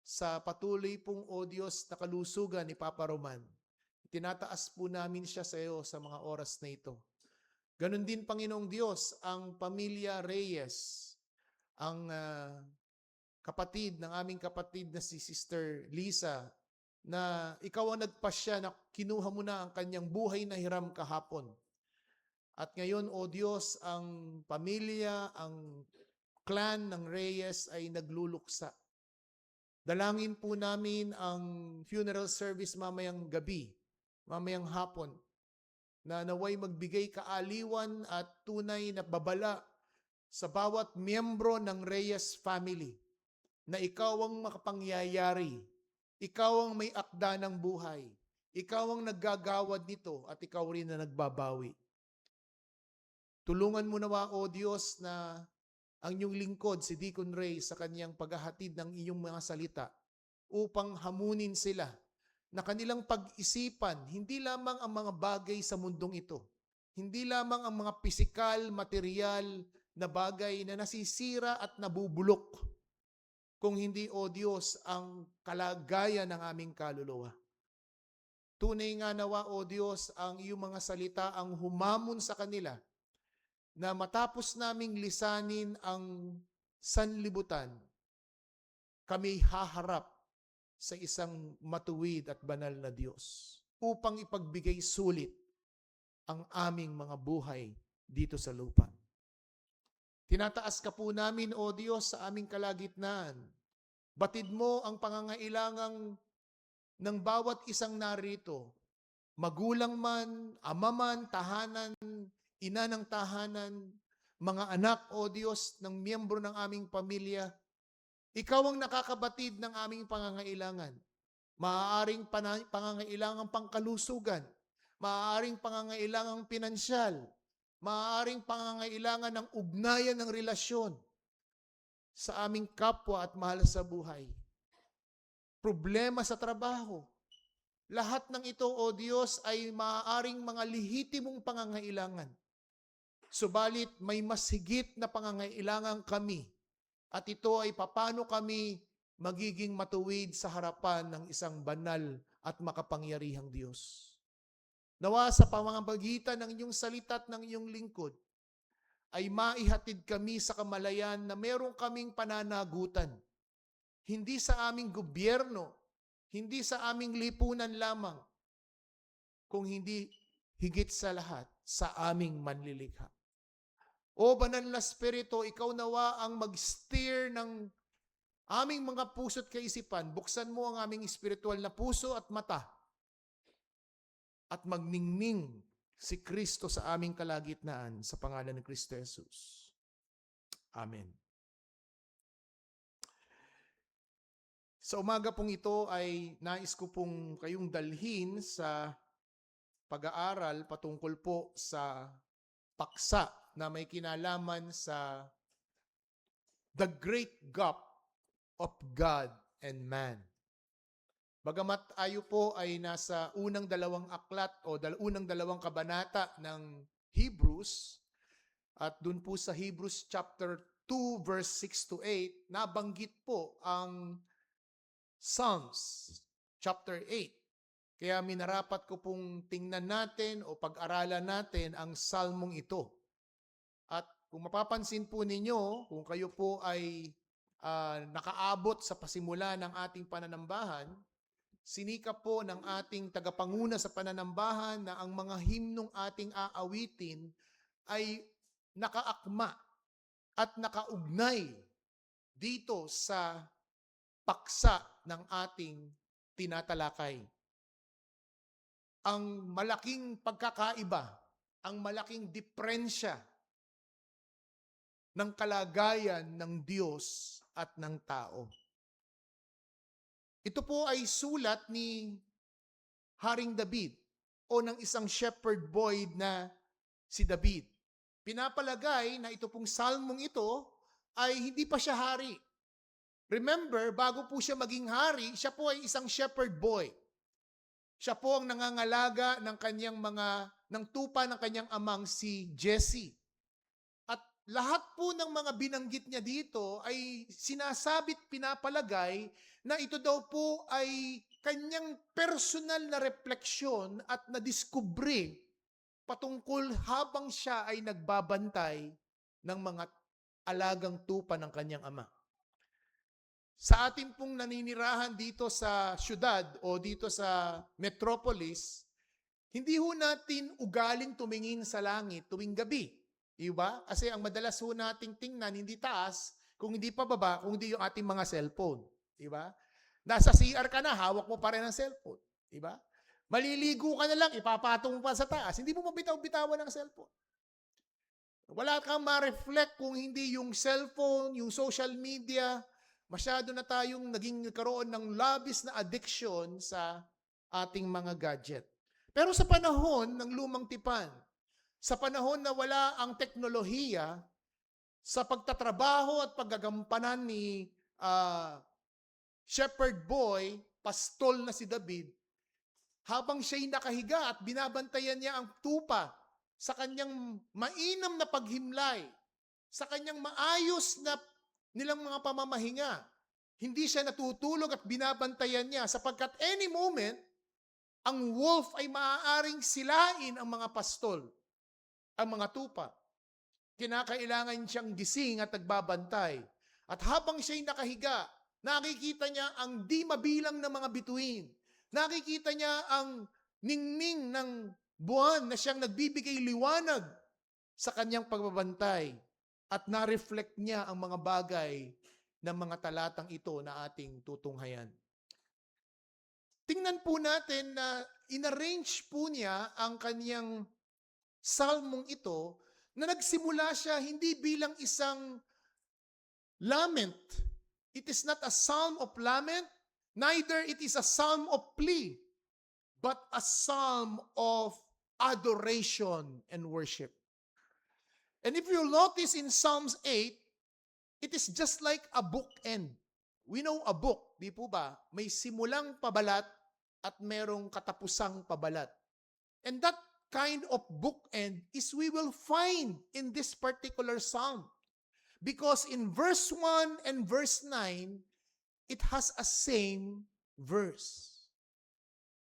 sa patuloy pong, O Diyos, na kalusugan ni Papa Roman. Tinataas po namin siya sa iyo sa mga oras na ito. Ganon din, Panginoong Diyos, ang pamilya Reyes, ang kapatid ng aming kapatid na si Sister Lisa, na ikaw ang nagpasya na kinuha mo na ang kanyang buhay na hiram kahapon. At ngayon, O Diyos, ang pamilya, ang clan ng Reyes ay nagluluksa. Dalangin po namin ang funeral service mamayang gabi, mamayang hapon, na naway magbigay kaaliwan at tunay na babala sa bawat miyembro ng Reyes family na ikaw ang makapangyayari, ikaw ang may akda ng buhay, ikaw ang naggagawad nito at ikaw rin na nagbabawi. Tulungan mo nawa, O Diyos, na ang iyong lingkod, si Deacon Ray, sa kanyang paghahatid ng iyong mga salita upang hamunin sila na kanilang pag-isipan, hindi lamang ang mga bagay sa mundong ito, hindi lamang ang mga pisikal, material na bagay na nasisira at nabubulok, kung hindi, O Diyos, ang kalagayan ng aming kaluluwa. Tunay nga nawa, O Diyos, ang iyong mga salita ang humamon sa kanila na matapos naming lisanin ang sanlibutan, kami haharap sa isang matuwid at banal na Diyos upang ipagbigay sulit ang aming mga buhay dito sa lupa. Tinataas ka po namin, O Diyos, sa aming kalagitnaan. Batid mo ang pangangailangang ng bawat isang narito, magulang man, ama man, tahanan, ina ng tahanan, mga anak, O Diyos, ng miyembro ng aming pamilya. Ikaw ang nakakabatid ng aming pangangailangan. Maaaring pangangailangang pangkalusugan, maaaring pangangailangang pinansyal, maaaring pangangailangan ng ugnayan ng relasyon sa aming kapwa at mahal sa buhay. Problema sa trabaho. Lahat ng ito, O Diyos, ay maaaring mga lehitimong pangangailangan. Subalit may mas higit na pangangailangan kami at ito ay paano kami magiging matuwid sa harapan ng isang banal at makapangyarihang Diyos. Nawa sa pamamagitan ng inyong salita at ng inyong lingkod ay maihatid kami sa kamalayan na meron kaming pananagutan. Hindi sa aming gobyerno, hindi sa aming lipunan lamang, kung hindi higit sa lahat sa aming manlilikha. O Banal na Espiritu, ikaw nawa ang mag-steer ng aming mga puso't kaisipan. Buksan mo ang aming espiritual na puso at mata at magningning si Kristo sa aming kalagitnaan sa pangalan ng Kristo Jesus. Amen. Sa umaga pong ito ay nais ko pong kayong dalhin sa pag-aaral patungkol po sa paksa na may kinalaman sa the great gap of God and man. Bagamat tayo po ay nasa unang dalawang aklat o unang dalawang kabanata ng Hebrews, at dun po sa Hebrews chapter 2 verse 6 to 8, nabanggit po ang Psalms chapter 8. Kaya minarapat ko pong tingnan natin o pag-aralan natin ang salmong ito. At kung mapapansin po ninyo, kung kayo po ay nakaabot sa pasimula ng ating pananambahan, sinikap po ng ating tagapanguna sa pananambahan na ang mga himnong ating aawitin ay nakaakma at nakaugnay dito sa paksa ng ating tinatalakay. Ang malaking pagkakaiba, ang malaking diferensya ng kalagayan ng Diyos at ng tao. Ito po ay sulat ni Haring David o ng isang shepherd boy na si David. Pinapalagay na ito pong salmong ito ay hindi pa siya hari. Remember, bago po siya maging hari, siya po ay isang shepherd boy. Siya po ang nangangalaga ng kanyang ng tupa ng kanyang amang si Jesse. At lahat po ng mga binanggit niya dito ay sinasabit, pinapalagay na ito daw po ay kanyang personal na refleksyon at nadiskubre patungkol habang siya ay nagbabantay ng mga alagang tupa ng kanyang ama. Sa atin pong naninirahan dito sa syudad o dito sa metropolis, hindi ho natin ugaling tumingin sa langit tuwing gabi. Diba? Kasi ang madalas ho nating tingnan, hindi taas, kung hindi pa baba, kung hindi yung ating mga cellphone. Diba? Nasa CR ka na, hawak mo pa rin ang cellphone. Diba? Maliligo ka na lang, ipapatong mo pa sa taas. Hindi mo mabitaw-bitawan ang cellphone. Wala kang ma-reflect kung hindi yung cellphone, yung social media. Masyado na tayong nagkaroon ng labis na addiction sa ating mga gadget. Pero sa panahon ng lumang tipan, sa panahon na wala ang teknolohiya, sa pagtatrabaho at paggagampanan ni shepherd boy, pastol na si David, habang siya'y nakahiga at binabantayan niya ang tupa sa kanyang mainam na paghimlay, sa kanyang maayos na nilang mga pamamahinga. Hindi siya natutulog at binabantayan niya sapagkat any moment, ang wolf ay maaaring silain ang mga pastol, ang mga tupa. Kinakailangan siyang gising at nagbabantay. At habang siya'y nakahiga, nakikita niya ang di mabilang na mga bituin. Nakikita niya ang ningning ng buwan na siyang nagbibigay liwanag sa kanyang pagbabantay. At na-reflect niya ang mga bagay ng mga talatang ito na ating tutunghayan. Tingnan po natin na inarrange po niya ang kanyang salmong ito na nagsimula siya hindi bilang isang lament. It is not a psalm of lament, neither it is a psalm of plea, but a psalm of adoration and worship. And if you notice in Psalms 8, it is just like a bookend. We know a book, di po ba? May simulang pabalat at merong katapusang pabalat. And that kind of bookend is we will find in this particular psalm. Because in verse 1 and verse 9, it has a same verse.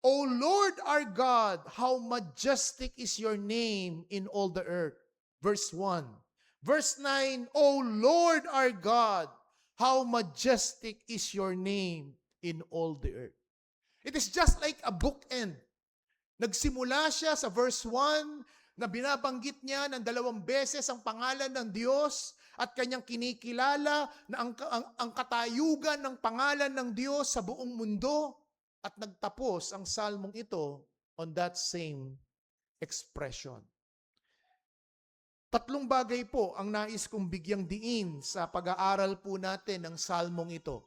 O Lord our God, how majestic is your name in all the earth. Verse 1. Verse 9, O Lord our God, how majestic is your name in all the earth. It is just like a bookend. Nagsimula siya sa verse 1 na binabanggit niya ng 2 beses ang pangalan ng Diyos at kanyang kinikilala na ang katayugan ng pangalan ng Diyos sa buong mundo at nagtapos ang salmong ito on that same expression. 3 bagay po ang nais kong bigyang diin sa pag-aaral po natin ng salmong ito.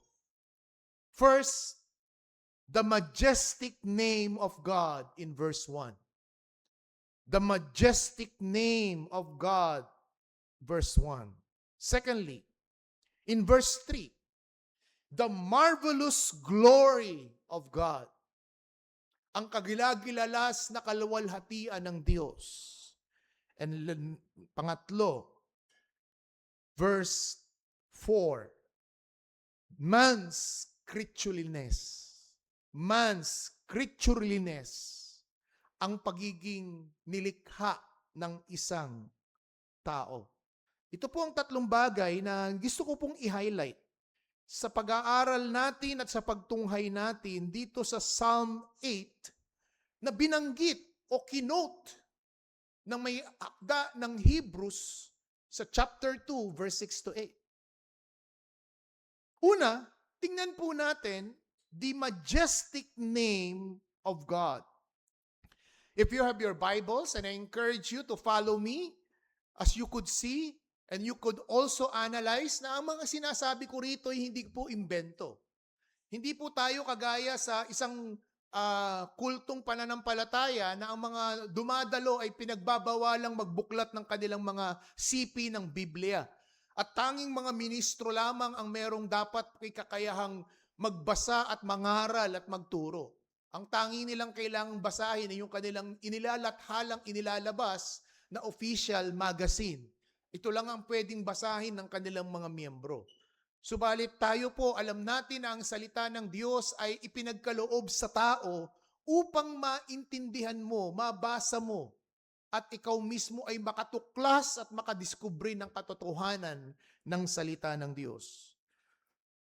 First, the majestic name of God in verse 1. The majestic name of God, verse 1. Secondly, in verse 3, the marvelous glory of God. Ang kagilagilalas na kaluwalhatian ng Diyos. And pangatlo, verse 4, man's creatureliness. Man's creatureliness, ang pagiging nilikha ng isang tao. Ito po ang 3 bagay na gusto ko pong i-highlight sa pag-aaral natin at sa pagtunghay natin dito sa Psalm 8 na binanggit o kinote ng may akda ng Hebrews sa chapter 2, verse 6 to 8. Una, tingnan po natin the majestic name of God. If you have your Bibles, and I encourage you to follow me, as you could see, and you could also analyze na ang mga sinasabi ko rito ay hindi po imbento. Hindi po tayo kagaya sa isang kultong pananampalataya na ang mga dumadalo ay pinagbabawalang magbuklat ng kanilang mga sipi ng Biblia. At tanging mga ministro lamang ang merong dapat kakayahang magbasa at mangaral at magturo. Ang tangi nilang kailangang basahin ay yung kanilang inilalathalang inilalabas na official magazine. Ito lang ang pwedeng basahin ng kanilang mga miyembro. Subalit tayo po, alam natin na ang salita ng Diyos ay ipinagkaloob sa tao upang maintindihan mo, mabasa mo, at ikaw mismo ay makatuklas at makadiskubre ng katotohanan ng salita ng Diyos.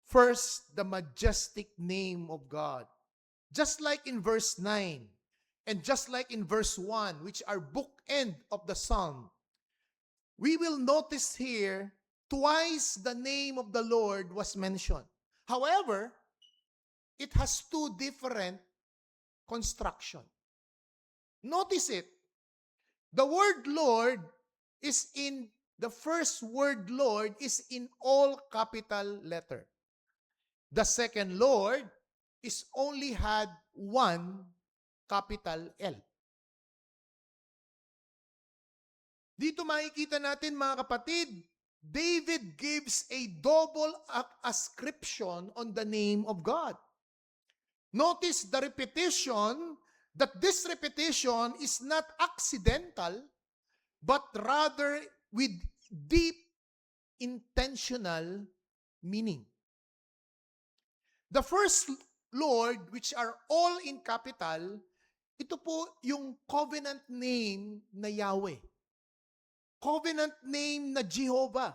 First, the majestic name of God. Just like in verse 9, and just like in verse 1, which are bookend of the psalm, we will notice here twice the name of the Lord was mentioned. However, it has two different construction. Notice it. The word Lord is in, the first word Lord is in all capital letter. The second Lord is only had one capital L. Dito makikita natin mga kapatid, David gives a double ascription on the name of God. Notice the repetition, that this repetition is not accidental, but rather with deep intentional meaning. The first Lord, which are all in capital, ito po yung covenant name na Yahweh. Covenant name na Jehovah.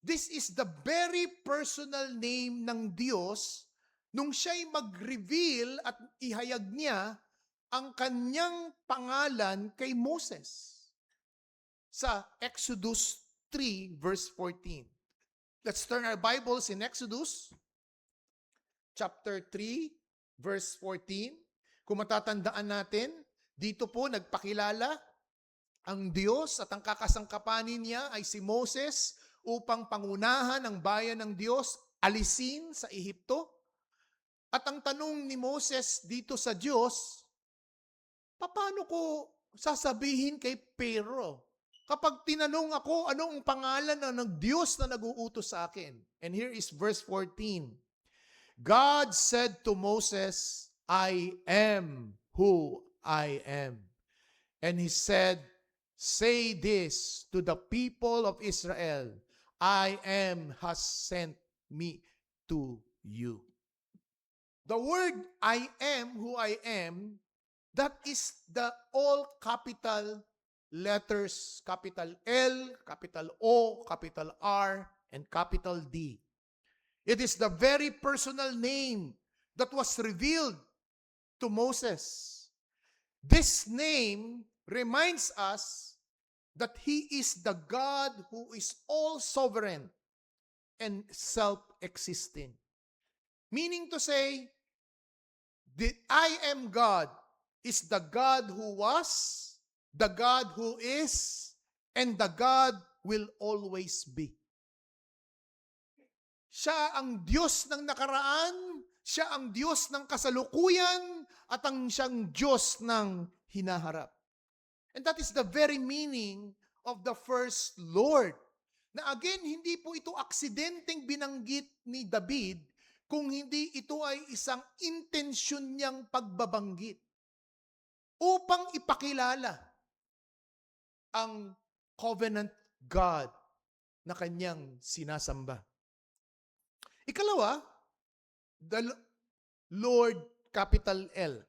This is the very personal name ng Diyos nung siya'y mag-reveal at ihayag niya ang kanyang pangalan kay Moses sa Exodus 3 verse 14. Let's turn our Bibles in Exodus chapter 3 verse 14. Kung matatandaan natin, dito po nagpakilala ang Diyos at ang kakasangkapanin niya ay si Moses upang pangunahan ang bayan ng Diyos, alisin sa Ehipto. At ang tanong ni Moses dito sa Diyos, paano ko sasabihin kay Pero kapag tinanong ako anong pangalan ng Diyos na nag-uutos sa akin? And here is verse 14. God said to Moses, I am who I am. And he said, say this to the people of Israel, I am has sent me to you. The word I am who I am, that is the all capital letters, capital L, capital O, capital R, and capital D. It is the very personal name that was revealed to Moses. This name reminds us that He is the God who is all sovereign and self-existing. Meaning to say, the I am God is the God who was, the God who is, and the God will always be. Siya ang Diyos ng nakaraan, siya ang Diyos ng kasalukuyan, at ang siyang Diyos ng hinaharap. And that is the very meaning of the first Lord. Na again, hindi po ito aksidenteng binanggit ni David, kung hindi ito ay isang intensyon niyang pagbabanggit upang ipakilala ang covenant God na kanyang sinasamba. Ikalawa, the Lord, capital L.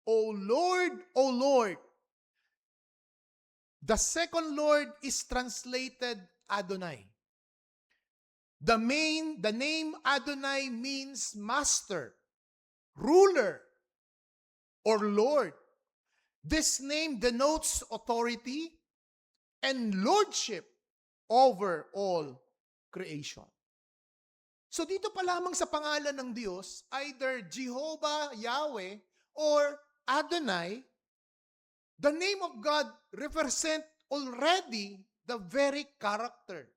O Lord, O Lord. The second Lord is translated Adonai. The name Adonai means master, ruler, or Lord. This name denotes authority and lordship over all creation. So dito pa lamang sa pangalan ng Diyos, either Jehovah, Yahweh, or Adonai, the name of God represent already the very character,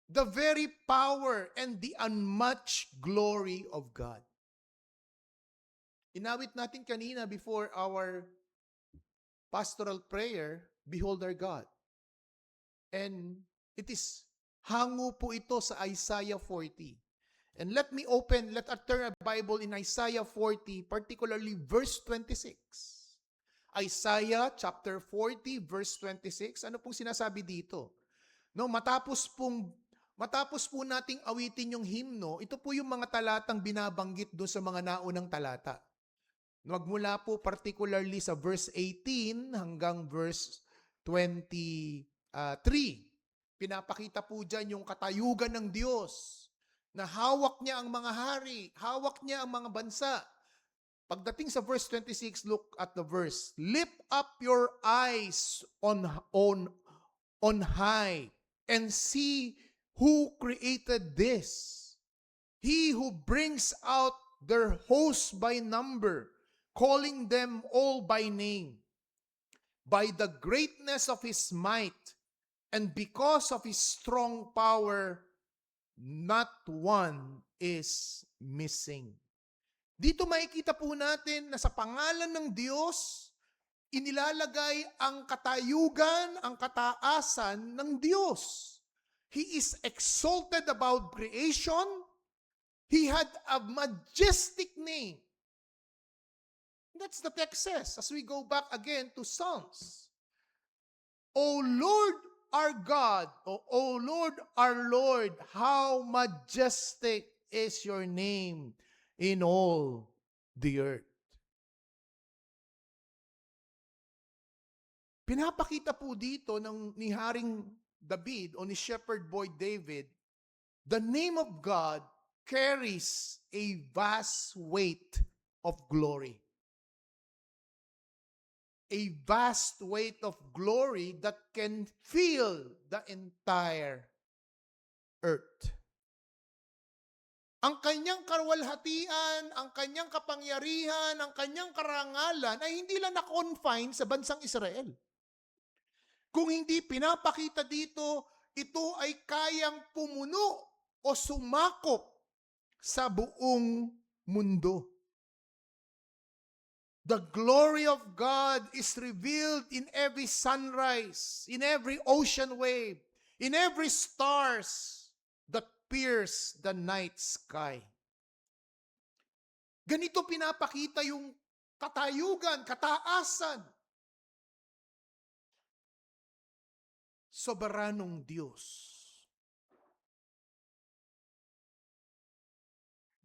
the very power, and the unmatched glory of God. Inawit natin kanina before our pastoral prayer, Behold our God. And it is, hango po ito sa Isaiah 40. And let us turn our Bible in Isaiah 40, particularly verse 26. Isaiah chapter 40 verse 26. Ano pong sinasabi dito? No, matapos po nating awitin yung himno, ito po yung mga talatang binabanggit doon sa mga naunang talata. Magmula po particularly sa verse 18 hanggang verse 23. Pinapakita po dyan yung katayugan ng Diyos na hawak niya ang mga hari, hawak niya ang mga bansa. Pagdating sa verse 26, look at the verse. Lift up your eyes on high and see who created this. He who brings out their hosts by number, calling them all by name. By the greatness of his might and because of his strong power, not one is missing. Dito makikita po natin na sa pangalan ng Diyos, inilalagay ang katayugan, ang kataasan ng Diyos. He is exalted above creation. He had a majestic name. That's the text says as we go back again to Psalms. O Lord our God, O Lord our Lord, how majestic is your name in all the earth. Pinapakita po dito ni Haring David o ni Shepherd Boy David, the name of God carries a vast weight of glory. A vast weight of glory that can fill the entire earth. Ang kanyang karuwalhatian, ang kanyang kapangyarihan, ang kanyang karangalan ay hindi lang na-confine sa bansang Israel. Kung hindi pinapakita dito, ito ay kayang pumuno o sumakop sa buong mundo. The glory of God is revealed in every sunrise, in every ocean wave, in every stars that pierce the night sky. Ganito pinapakita yung katayugan, kataasan. Soberanong Diyos.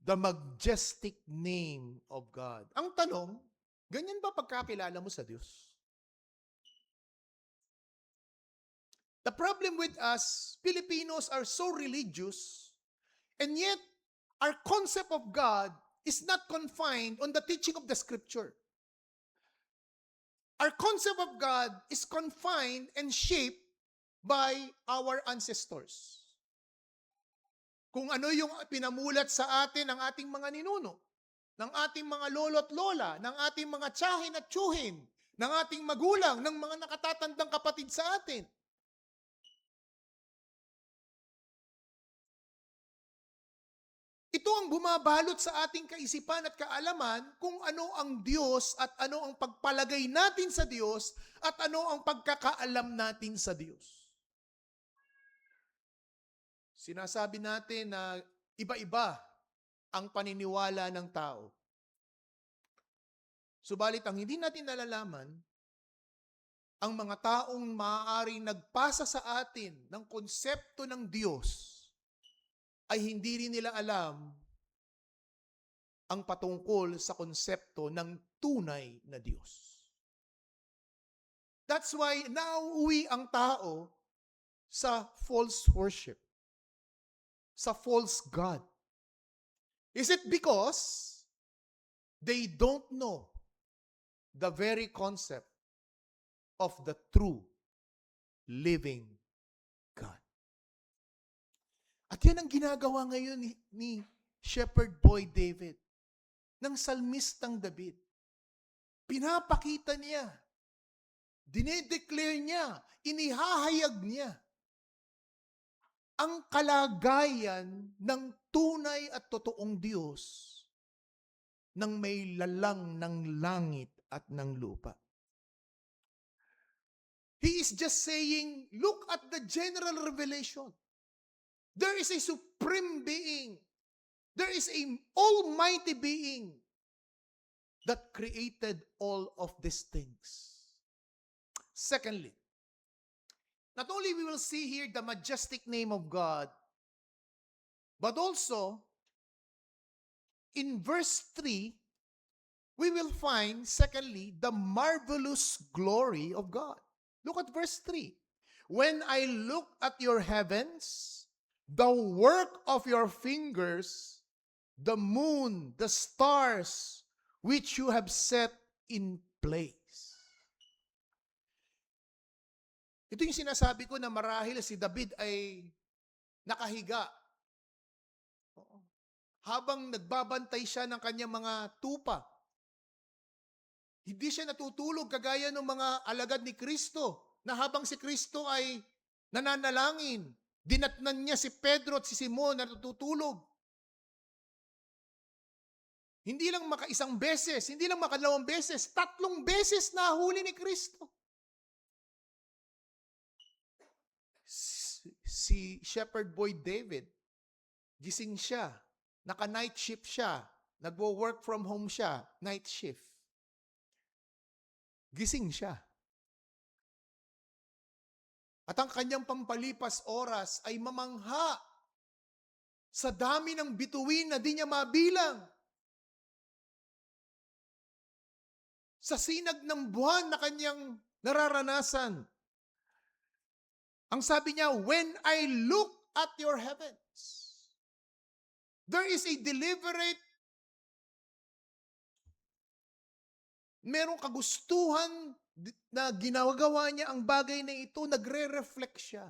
The majestic name of God. Ang tanong, ganyan ba pagkakilala mo sa Diyos? The problem with us, Filipinos are so religious, and yet our concept of God is not confined on the teaching of the Scripture. Our concept of God is confined and shaped by our ancestors. Kung ano yung pinamulat sa atin ng ating mga ninuno, ng ating mga lolo at lola, ng ating mga tiyahin at tiyuhin, ng ating magulang, ng mga nakatatandang kapatid sa atin. Ito ang bumabalot sa ating kaisipan at kaalaman kung ano ang Diyos at ano ang pagpalagay natin sa Diyos at ano ang pagkakaalam natin sa Diyos. Sinasabi natin na iba-iba ang paniniwala ng tao. Subalit ang hindi natin nalalaman, ang mga taong maaaring nagpasa sa atin ng konsepto ng Diyos ay hindi rin nila alam ang patungkol sa konsepto ng tunay na Diyos. That's why nauuwi ang tao sa false worship, sa false God. Is it because they don't know the very concept of the true living God? At yan ang ginagawa ngayon ni Shepherd Boy David, ng salmistang David. Pinapakita niya, dinedeclare niya, inihahayag niya ang kalagayan ng tunay at totoong Diyos ng may lalang ng langit at ng lupa. He is just saying, look at the general revelation. There is a supreme being. There is an almighty being that created all of these things. Secondly, not only we will see here the majestic name of God, but also in verse 3, we will find, secondly, the marvelous glory of God. Look at verse 3. When I look at your heavens, the work of your fingers, the moon, the stars, which you have set in place. Ito yung sinasabi ko na marahil si David ay nakahiga. Habang nagbabantay siya ng kanyang mga tupa. Hindi siya natutulog kagaya ng mga alagad ni Kristo na habang si Kristo ay nananalangin, dinatnan niya si Pedro at si Simon na natutulog. Hindi lang makaisang beses, hindi lang makadalawang beses, 3 beses nahuli ni Kristo. Si Shepherd Boy David, gising siya, naka-night shift siya, nagwo-work from home siya, night shift. Gising siya. At ang kanyang pampalipas oras ay mamangha sa dami ng bituin na di niya mabilang. Sa sinag ng buwan na kanyang nararanasan. Ang sabi niya, when I look at your heavens, there is a deliberate, merong kagustuhan na ginagawa niya ang bagay na ito, nagre-reflect siya.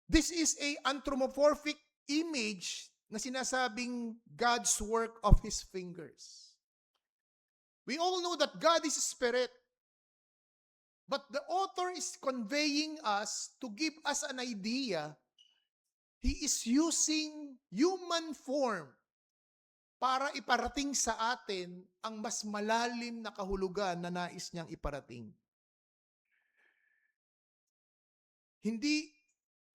This is a anthropomorphic image na sinasabing God's work of His fingers. We all know that God is a spirit, but the author is conveying us to give us an idea. He is using human form para iparating sa atin ang mas malalim na kahulugan na nais niyang iparating. Hindi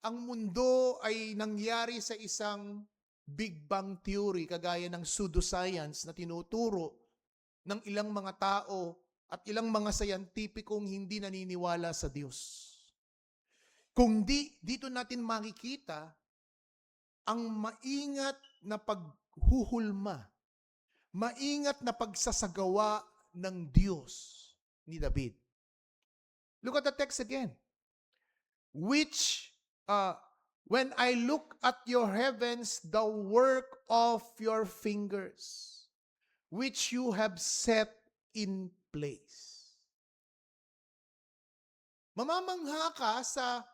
ang mundo ay nangyari sa isang Big Bang Theory kagaya ng pseudoscience na tinuturo ng ilang mga tao at ilang mga scientificong hindi naniniwala sa Diyos. Kundi dito natin makikita ang maingat na paghuhulma, maingat na pagsasagawa ng Diyos ni David. Look at the text again. Which, when I look at your heavens, the work of your fingers, which you have set in place. Mamamangha ka sa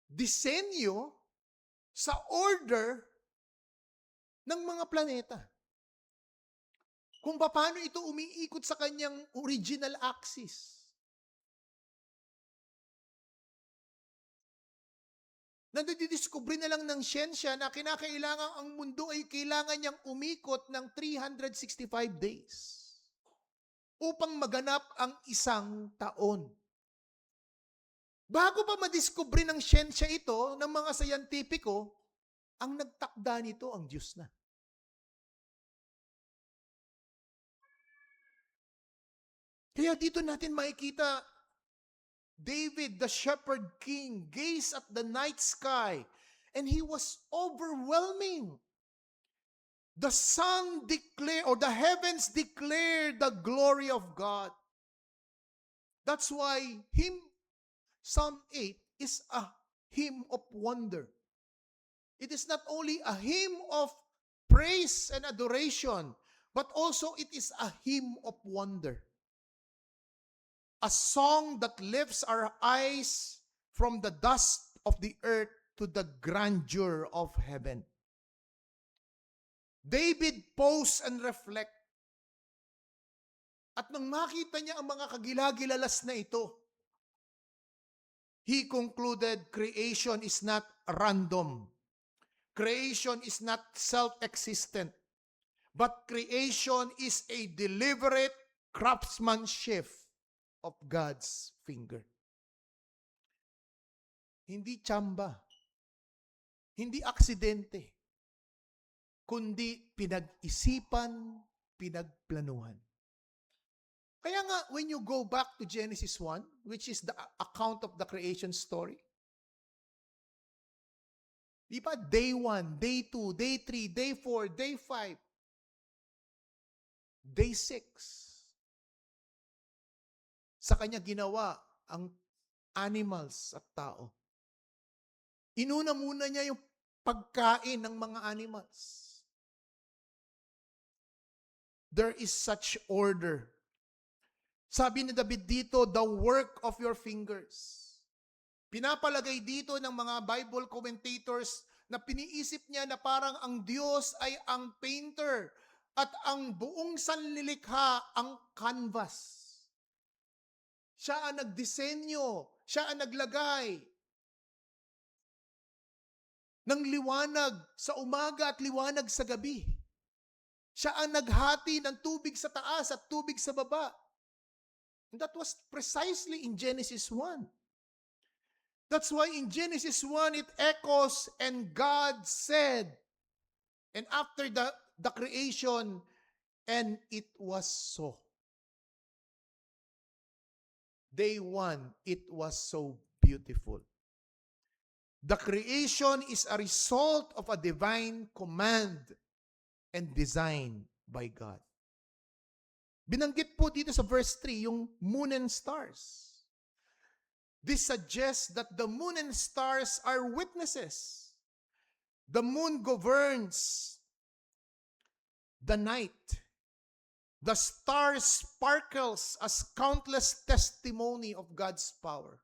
disenyo, sa order ng mga planeta. Kung paano ito umiikot sa kanyang original axis. Nadidiskubre na lang ng siyensya na kinakailangan ang mundo ay kailangan niyang umikot ng 365 days upang maganap ang isang taon. Bago pa madiskubre ng siyensya ito, ng mga scientifico, ang nagtakda nito ang Diyos na. Kaya dito natin makikita, David, the shepherd king, gazed at the night sky, and he was overwhelming. The sun declared, or the heavens declared the glory of God. That's why Psalm 8 is a hymn of wonder. It is not only a hymn of praise and adoration, but also it is a hymn of wonder. A song that lifts our eyes from the dust of the earth to the grandeur of heaven. David pause and reflect. At nang makita niya ang mga kagilagilalas na ito, he concluded creation is not random. Creation is not self-existent. But creation is a deliberate craftsmanship of God's finger. Hindi tsamba. Hindi aksidente. kundi pinag-isipan, pinagplanuhan. Kaya nga, when you go back to Genesis 1, which is the account of the creation story, di ba, day 1, day 2, day 3, day 4, day 5, day 6, sa kanya ginawa ang animals at tao. Inuna muna niya yung pagkain ng mga animals. There is such order. Sabi ni David dito, the work of your fingers. Pinapalagay dito ng mga Bible commentators na piniisip niya na parang ang Diyos ay ang painter at ang buong sanlilikha ang canvas. Siya ang nagdisenyo, siya ang naglagay ng liwanag sa umaga at liwanag sa gabi. Siya ang naghati ng tubig sa taas at tubig sa baba. And that was precisely in Genesis 1. That's why in Genesis 1 it echoes, and God said, and after the creation, and it was so. Day 1, it was so beautiful. The creation is a result of a divine command and design by God. Binanggit po dito sa verse 3 yung moon and stars. This suggests that the moon and stars are witnesses. The moon governs the night. The stars sparkles as countless testimony of God's power.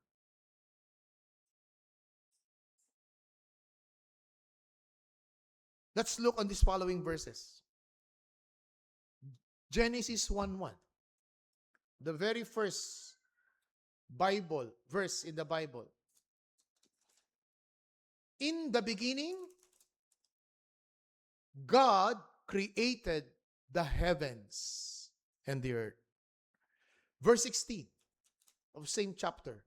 Let's look on these following verses. Genesis 1:1. The very first Bible verse in the Bible. In the beginning, God created the heavens and the earth. Verse 16 of same chapter.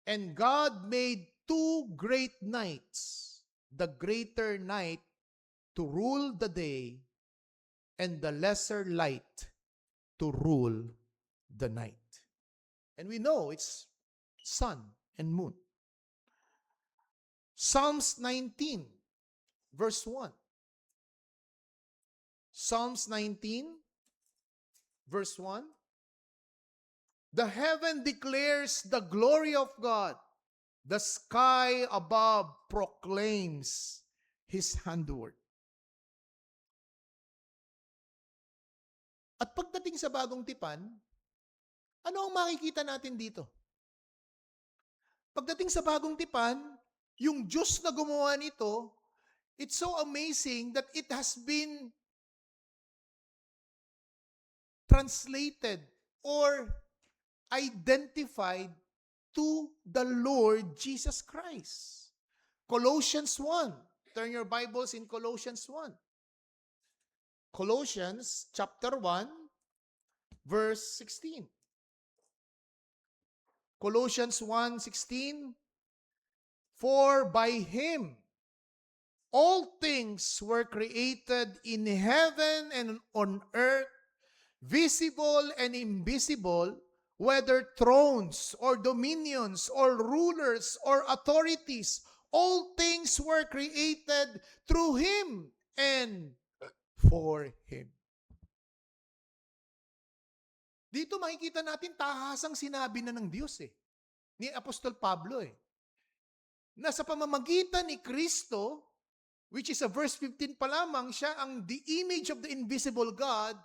And God made two great nights, the greater night to rule the day, and the lesser light to rule the night. And we know it's sun and moon. Psalms 19, verse 1. Psalms 19, verse 1. The heaven declares the glory of God. The sky above proclaims His handiwork. At pagdating sa bagong tipan, ano ang makikita natin dito? Pagdating sa bagong tipan, yung Diyos na gumawa nito, it's so amazing that it has been translated or identified to the Lord Jesus Christ. Colossians 1. Turn your Bibles in Colossians 1. Colossians chapter 1, verse 16. Colossians 1:16. For by Him all things were created in heaven and on earth, visible and invisible, whether thrones or dominions or rulers or authorities, all things were created through Him and for Him. Dito makikita natin tahasang sinabi na ng Diyos ni Apostol Pablo na sa pamamagitan ni Kristo, which is a verse 15 pa lamang, siya ang the image of the invisible God.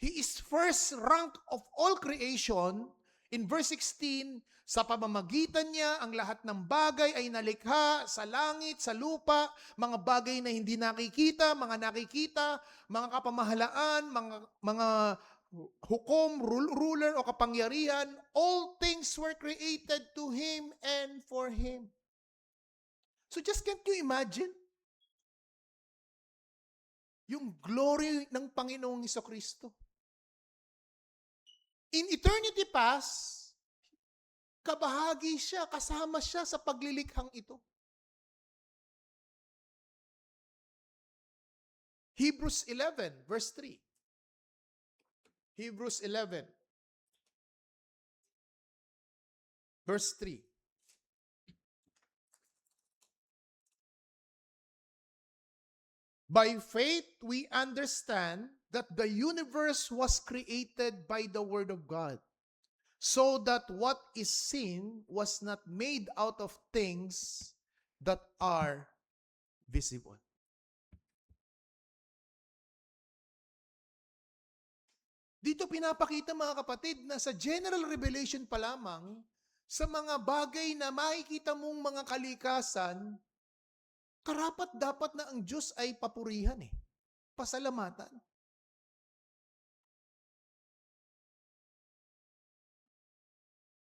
He is first rank of all creation. In verse 16, sa pamamagitan niya, ang lahat ng bagay ay nalikha sa langit, sa lupa, mga bagay na hindi nakikita, mga nakikita, mga kapamahalaan, mga hukom, ruler o kapangyarihan, all things were created to Him and for Him. So just can't you imagine? Yung glory ng Panginoong Jesucristo. In eternity past, kabahagi siya, kasama siya sa paglilikhang ito. Hebrews 11, verse 3. Hebrews 11, verse 3. By faith, we understand that the universe was created by the Word of God, so that what is seen was not made out of things that are visible. Dito pinapakita mga kapatid na sa general revelation pa lamang, sa mga bagay na makikita mong mga kalikasan, karapat dapat na ang Diyos ay papurihan pasalamatan.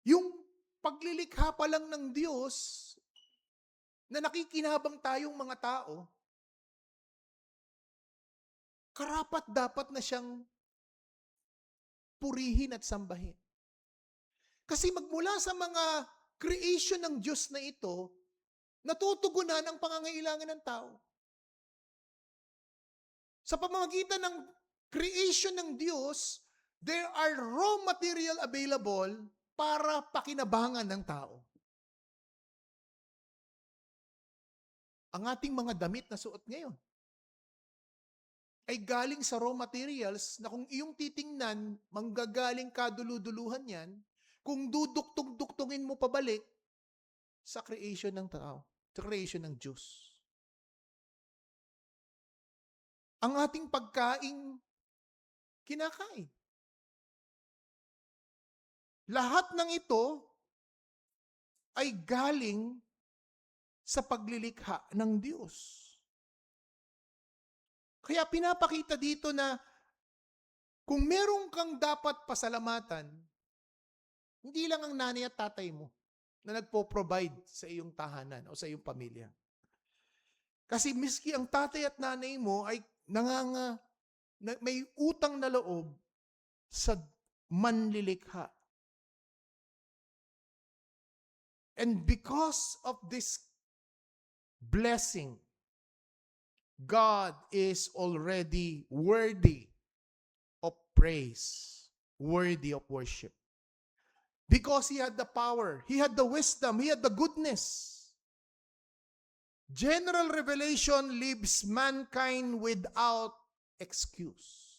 Yung paglilikha pa lang ng Diyos, na nakikinabang tayong mga tao, karapat dapat na siyang purihin at sambahin. Kasi magmula sa mga creation ng Diyos na ito, natutugunan ang pangangailangan ng tao. Sa pamamagitan ng creation ng Diyos, there are raw material available para pakinabangan ng tao. Ang ating mga damit na suot ngayon ay galing sa raw materials na kung iyong titingnan, manggagaling kaduluduluhan yan, kung duduktong-duktungin mo pabalik sa creation ng tao, sa creation ng Diyos. Ang ating pagkain, kinakain. Lahat ng ito ay galing sa paglilikha ng Diyos. Kaya pinapakita dito na kung meron kang dapat pasalamatan, hindi lang ang nanay at tatay mo na nagpo-provide sa iyong tahanan o sa iyong pamilya. Kasi miski ang tatay at nanay mo ay may utang na loob sa manlilikha. And because of this blessing, God is already worthy of praise, worthy of worship. Because He had the power, He had the wisdom, He had the goodness. General revelation leaves mankind without excuse.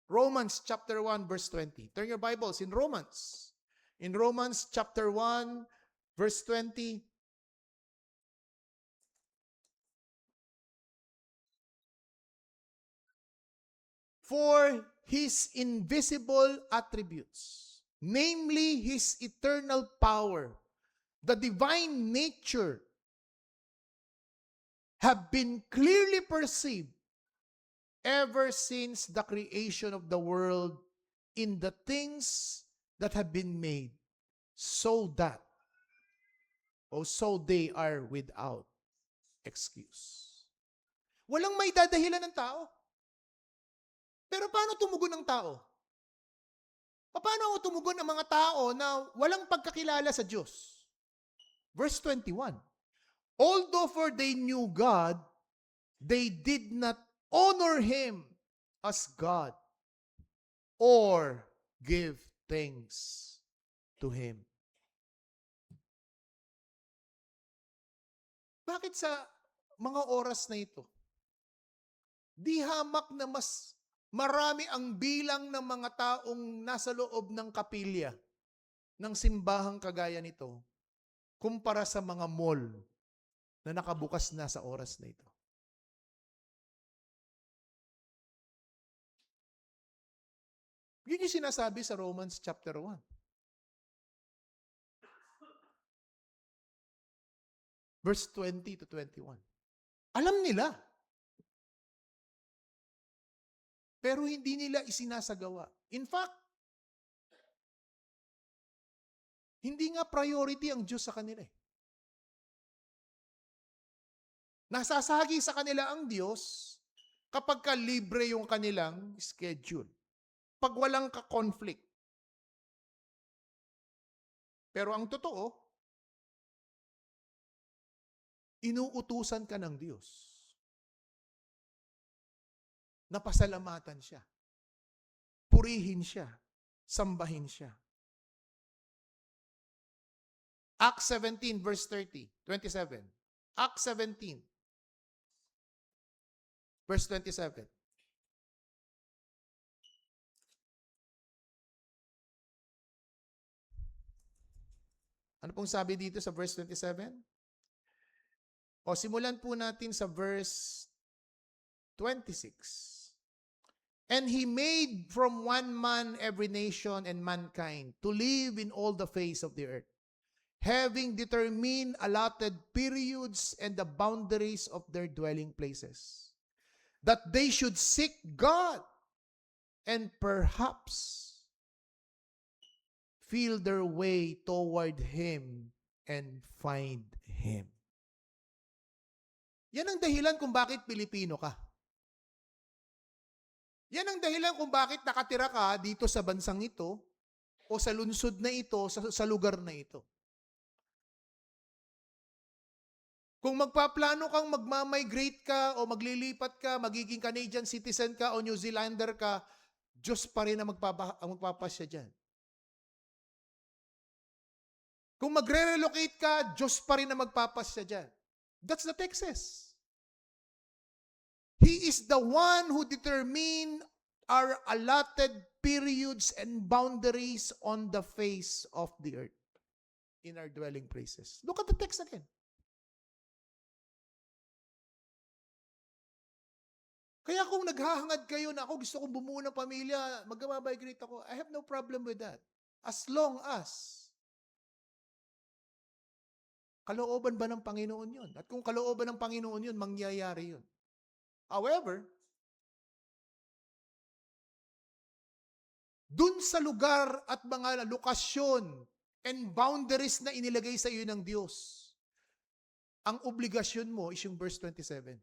Romans chapter 1 verse 20. Turn your Bibles in Romans. In Romans chapter 1 verse 20. For His invisible attributes, namely His eternal power, the divine nature, have been clearly perceived ever since the creation of the world in the things that have been made, so they are without excuse. Walang may dadahilan ng tao. Pero paano tumugon ng tao? Paano tumugon ang mga tao na walang pagkakilala sa Diyos? Verse 21. Although for they knew God, they did not honor Him as God or give thanks to Him. Bakit sa mga oras na ito, di hamak na mas marami ang bilang ng mga taong nasa loob ng kapilya ng simbahang kagaya nito kumpara sa mga mall na nakabukas na sa oras na ito? Yun yung sinasabi sa Romans chapter 1. Verse 20 to 21. Alam nila. Pero hindi nila isinasagawa. In fact, hindi nga priority ang Diyos sa kanila. Nasasagi sa kanila ang Diyos kapag ka libre yung kanilang schedule. Pag walang ka-conflict. Pero ang totoo, inuutusan ka ng Diyos. na pasalamatan siya. Purihin siya. Sambahin siya. Acts 17 verse 27. Acts 17 verse 27. Ano pong sabi dito sa verse 27? O simulan po natin sa verse 26. And he made from one man every nation and mankind to live in all the face of the earth, having determined allotted periods and the boundaries of their dwelling places, that they should seek God and perhaps feel their way toward Him and find Him. Yan ang dahilan kung bakit Pilipino ka. Yan ang dahilan kung bakit nakatira ka dito sa bansang ito o sa lungsod na ito, sa lugar na ito. Kung magpaplano kang magmamigrate ka o maglilipat ka, magiging Canadian citizen ka o New Zealander ka, Diyos pa rin ang magpapasya dyan. Kung magre-relocate ka, Diyos pa rin ang magpapasya dyan. That's the Texas. He is the one who determined our allotted periods and boundaries on the face of the earth in our dwelling places. Look at the text again. Kaya kung naghahangad kayo na ako, gusto kong bumuo ng pamilya, mag-migrate ako, I have no problem with that. As long as kalooban ba ng Panginoon yun? At kung kalooban ng Panginoon yun, mangyayari yun. However, dun sa lugar at mga lokasyon and boundaries na inilagay sa iyo ng Diyos, ang obligasyon mo is yung verse 27.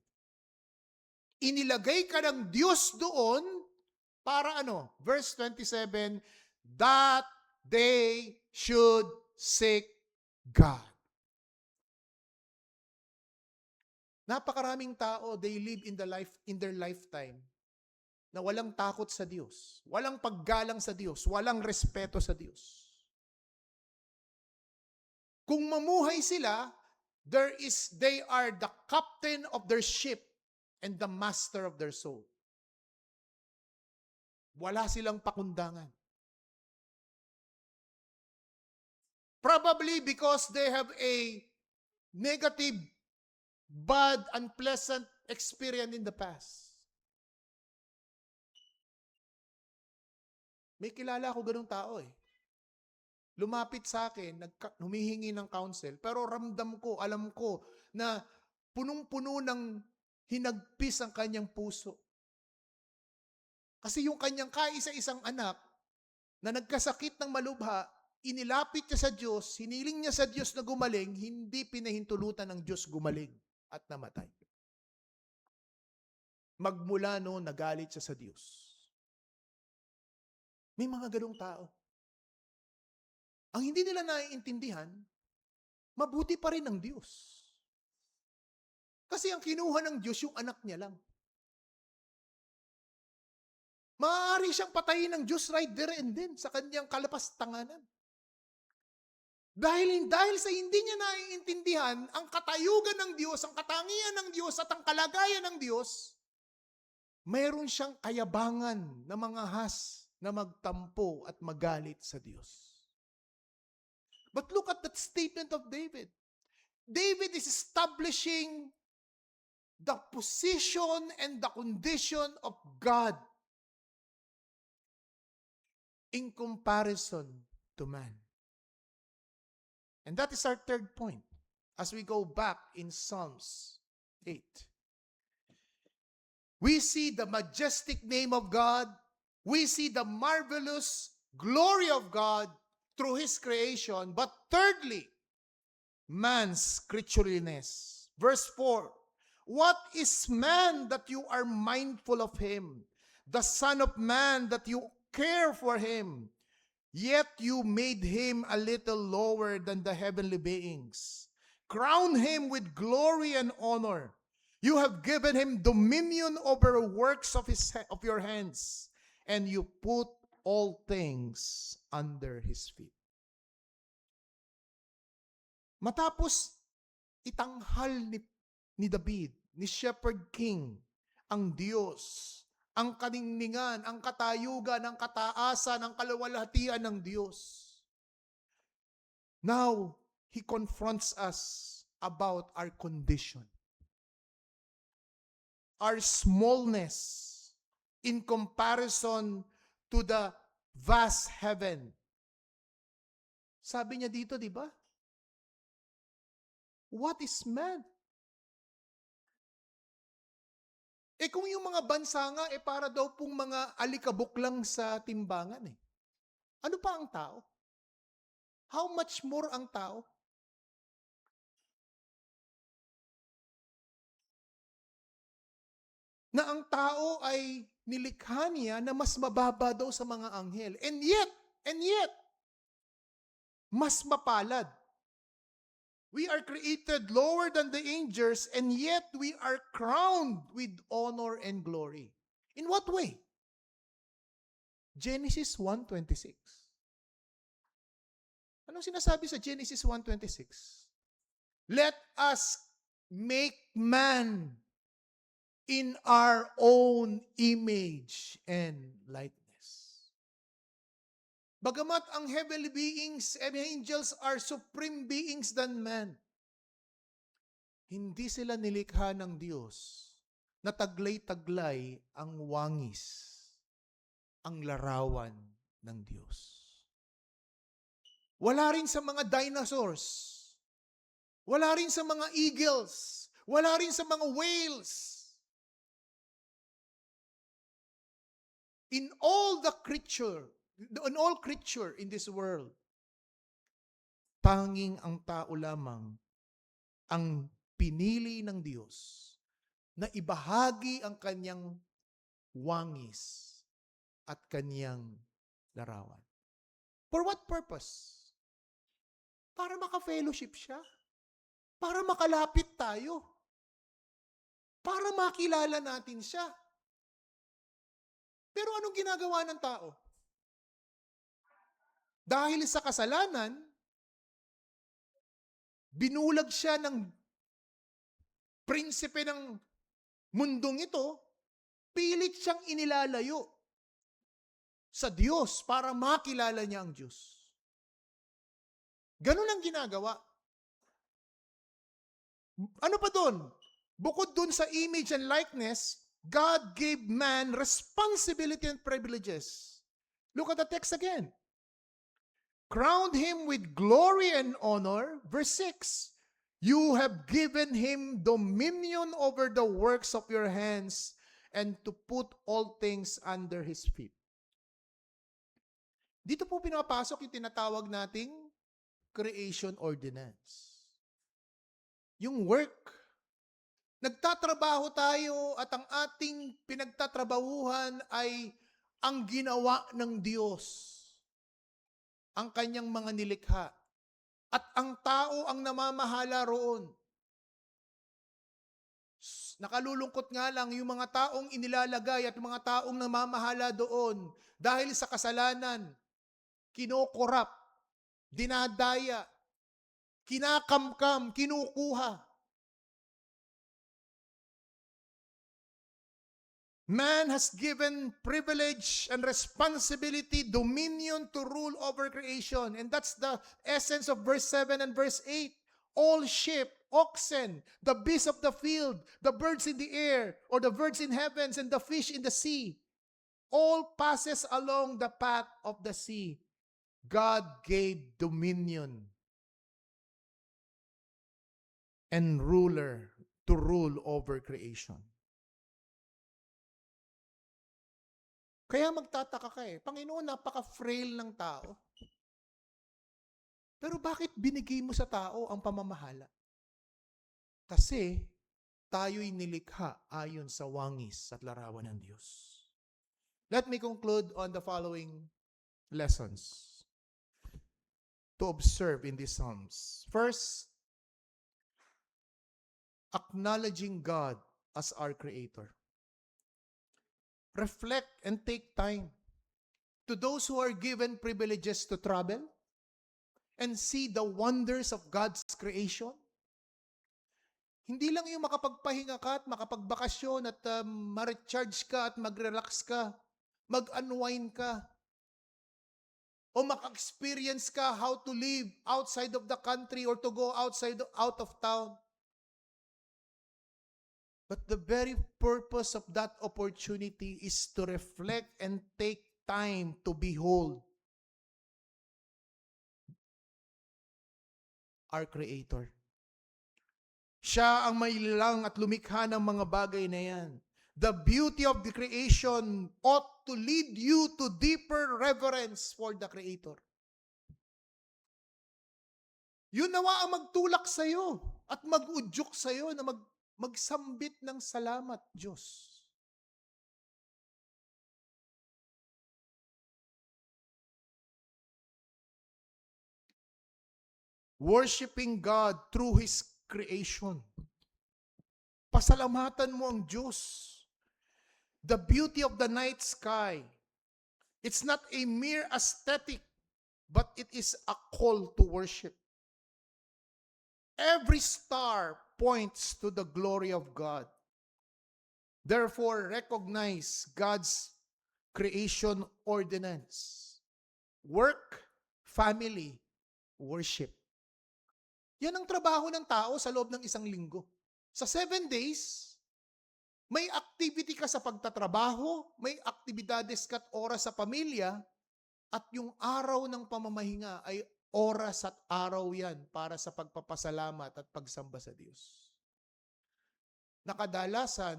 Inilagay ka ng Diyos doon para ano? Verse 27, that they should seek God. Napakaraming tao, they live in their lifetime na walang takot sa Diyos, walang paggalang sa Diyos, walang respeto sa Diyos. Kung mamuhay sila, they are the captain of their ship and the master of their soul. Wala silang pakundangan. Probably because they have a negative, bad, unpleasant experience in the past. May kilala ako ganung tao eh. Lumapit sa akin, humihingi ng counsel, pero ramdam ko, alam ko na punong-puno ng hinagpis ang kanyang puso. Kasi yung kanyang kaisa-isang anak na nagkasakit ng malubha, inilapit niya sa Diyos, hiniling niya sa Diyos na gumaling, hindi pinahintulutan ng Diyos gumaling at namatay. Magmula noon, nagalit siya sa Diyos. May mga ganong tao. Ang hindi nila naiintindihan, mabuti pa rin ng Diyos. Kasi ang kinuha ng Diyos, yung anak niya lang. Maaari siyang patayin ng Diyos right there and then sa kanyang kalapastanganan. Dahil sa hindi niya naiintindihan ang katayugan ng Diyos, ang katangian ng Diyos at ang kalagayan ng Diyos, mayroon siyang kayabangan na mga has na magtampo at magalit sa Diyos. But look at that statement of David. David is establishing the position and the condition of God in comparison to man. And that is our third point as we go back in Psalms 8. We see the majestic name of God. We see the marvelous glory of God through His creation. But thirdly, man's creatureliness. Verse 4, what is man that you are mindful of him? The son of man that you care for him? Yet you made him a little lower than the heavenly beings. Crown him with glory and honor. You have given him dominion over works of your hands, and you put all things under his feet. Matapos itanghal ni David, ni Shepherd King, ang Diyos, ang kaningningan, ang katayugan, ang kataasan, ang kaluwalhatian ng Diyos. Now, he confronts us about our condition. Our smallness in comparison to the vast heaven. Sabi niya dito, di ba? What is man? Kung yung mga bansa nga, para daw pong mga alikabok lang sa timbangan eh. Ano pa ang tao? How much more ang tao? Na ang tao ay nilikha niya na mas mababa daw sa mga anghel. And yet, mas mapalad. We are created lower than the angels, and yet we are crowned with honor and glory. In what way? Genesis 1:26. Anong sinasabi sa Genesis 1:26? Let us make man in our own image and likeness. Bagamat ang heavenly beings and angels are supreme beings than man, hindi sila nilikha ng Diyos na taglay-taglay ang wangis, ang larawan ng Diyos. Wala rin sa mga dinosaurs, wala rin sa mga eagles, wala rin sa mga whales. In all creature in this world, tanging ang tao lamang ang pinili ng Diyos na ibahagi ang kanyang wangis at kanyang larawan. For what purpose? Para maka-fellowship siya. Para makalapit tayo. Para makilala natin siya. Pero anong ginagawa ng tao? Dahil sa kasalanan, binulag siya ng prinsipe ng mundong ito, pilit siyang inilalayo sa Diyos para makilala niya ang Diyos. Ganun ang ginagawa. Ano pa doon? Bukod doon sa image and likeness, God gave man responsibility and privileges. Look at the text again. Crowned him with glory and honor. Verse 6. You have given him dominion over the works of your hands and to put all things under his feet. Dito po pinapasok yung tinatawag nating creation ordinance. Yung work. Nagtatrabaho tayo at ang ating pinagtatrabahuhan ay ang ginawa ng Diyos. Ang kanyang mga nilikha. At ang tao ang namamahala roon. Nakalulungkot nga lang yung mga taong inilalagay at mga taong namamahala doon dahil sa kasalanan, kinokorap, dinadaya, kinakamkam, kinukuha. Man has given privilege and responsibility, dominion to rule over creation. And that's the essence of verse 7 and verse 8. All sheep, oxen, the beasts of the field, the birds in the air, or the birds in heavens, and the fish in the sea, all passes along the path of the sea. God gave dominion and ruler to rule over creation. Kaya magtataka ka Panginoon, napaka-frail ng tao. Pero bakit binigay mo sa tao ang pamamahala? Kasi tayo'y nilikha ayon sa wangis at larawan ng Diyos. Let me conclude on the following lessons to observe in these Psalms. First, acknowledging God as our Creator. Reflect and take time. To those who are given privileges to travel and see the wonders of God's creation, hindi lang yung makapagpahinga ka at makapagbakasyon at ma-recharge ka at mag-relax ka, mag-unwind ka, o maka-experience ka how to live outside of the country or to go out of town. But the very purpose of that opportunity is to reflect and take time to behold our Creator. Siya ang may lang at lumikha ng mga bagay na yan. The beauty of the creation ought to lead you to deeper reverence for the Creator. Yun nawa ang magtulak sa'yo at mag-udyok sa'yo na magsambit ng salamat, Diyos. Worshiping God through His creation. Pasalamatan mo ang Diyos. The beauty of the night sky. It's not a mere aesthetic, but it is a call to worship. Every star points to the glory of God. Therefore, recognize God's creation ordinance. Work, family, worship. Yan ang trabaho ng tao sa loob ng isang linggo. Sa 7 days, may activity ka sa pagtatrabaho, may aktibidades ka at oras sa pamilya, at yung araw ng pamamahinga ay oras at araw yan para sa pagpapasalamat at pagsamba sa Diyos. Nakadalasan,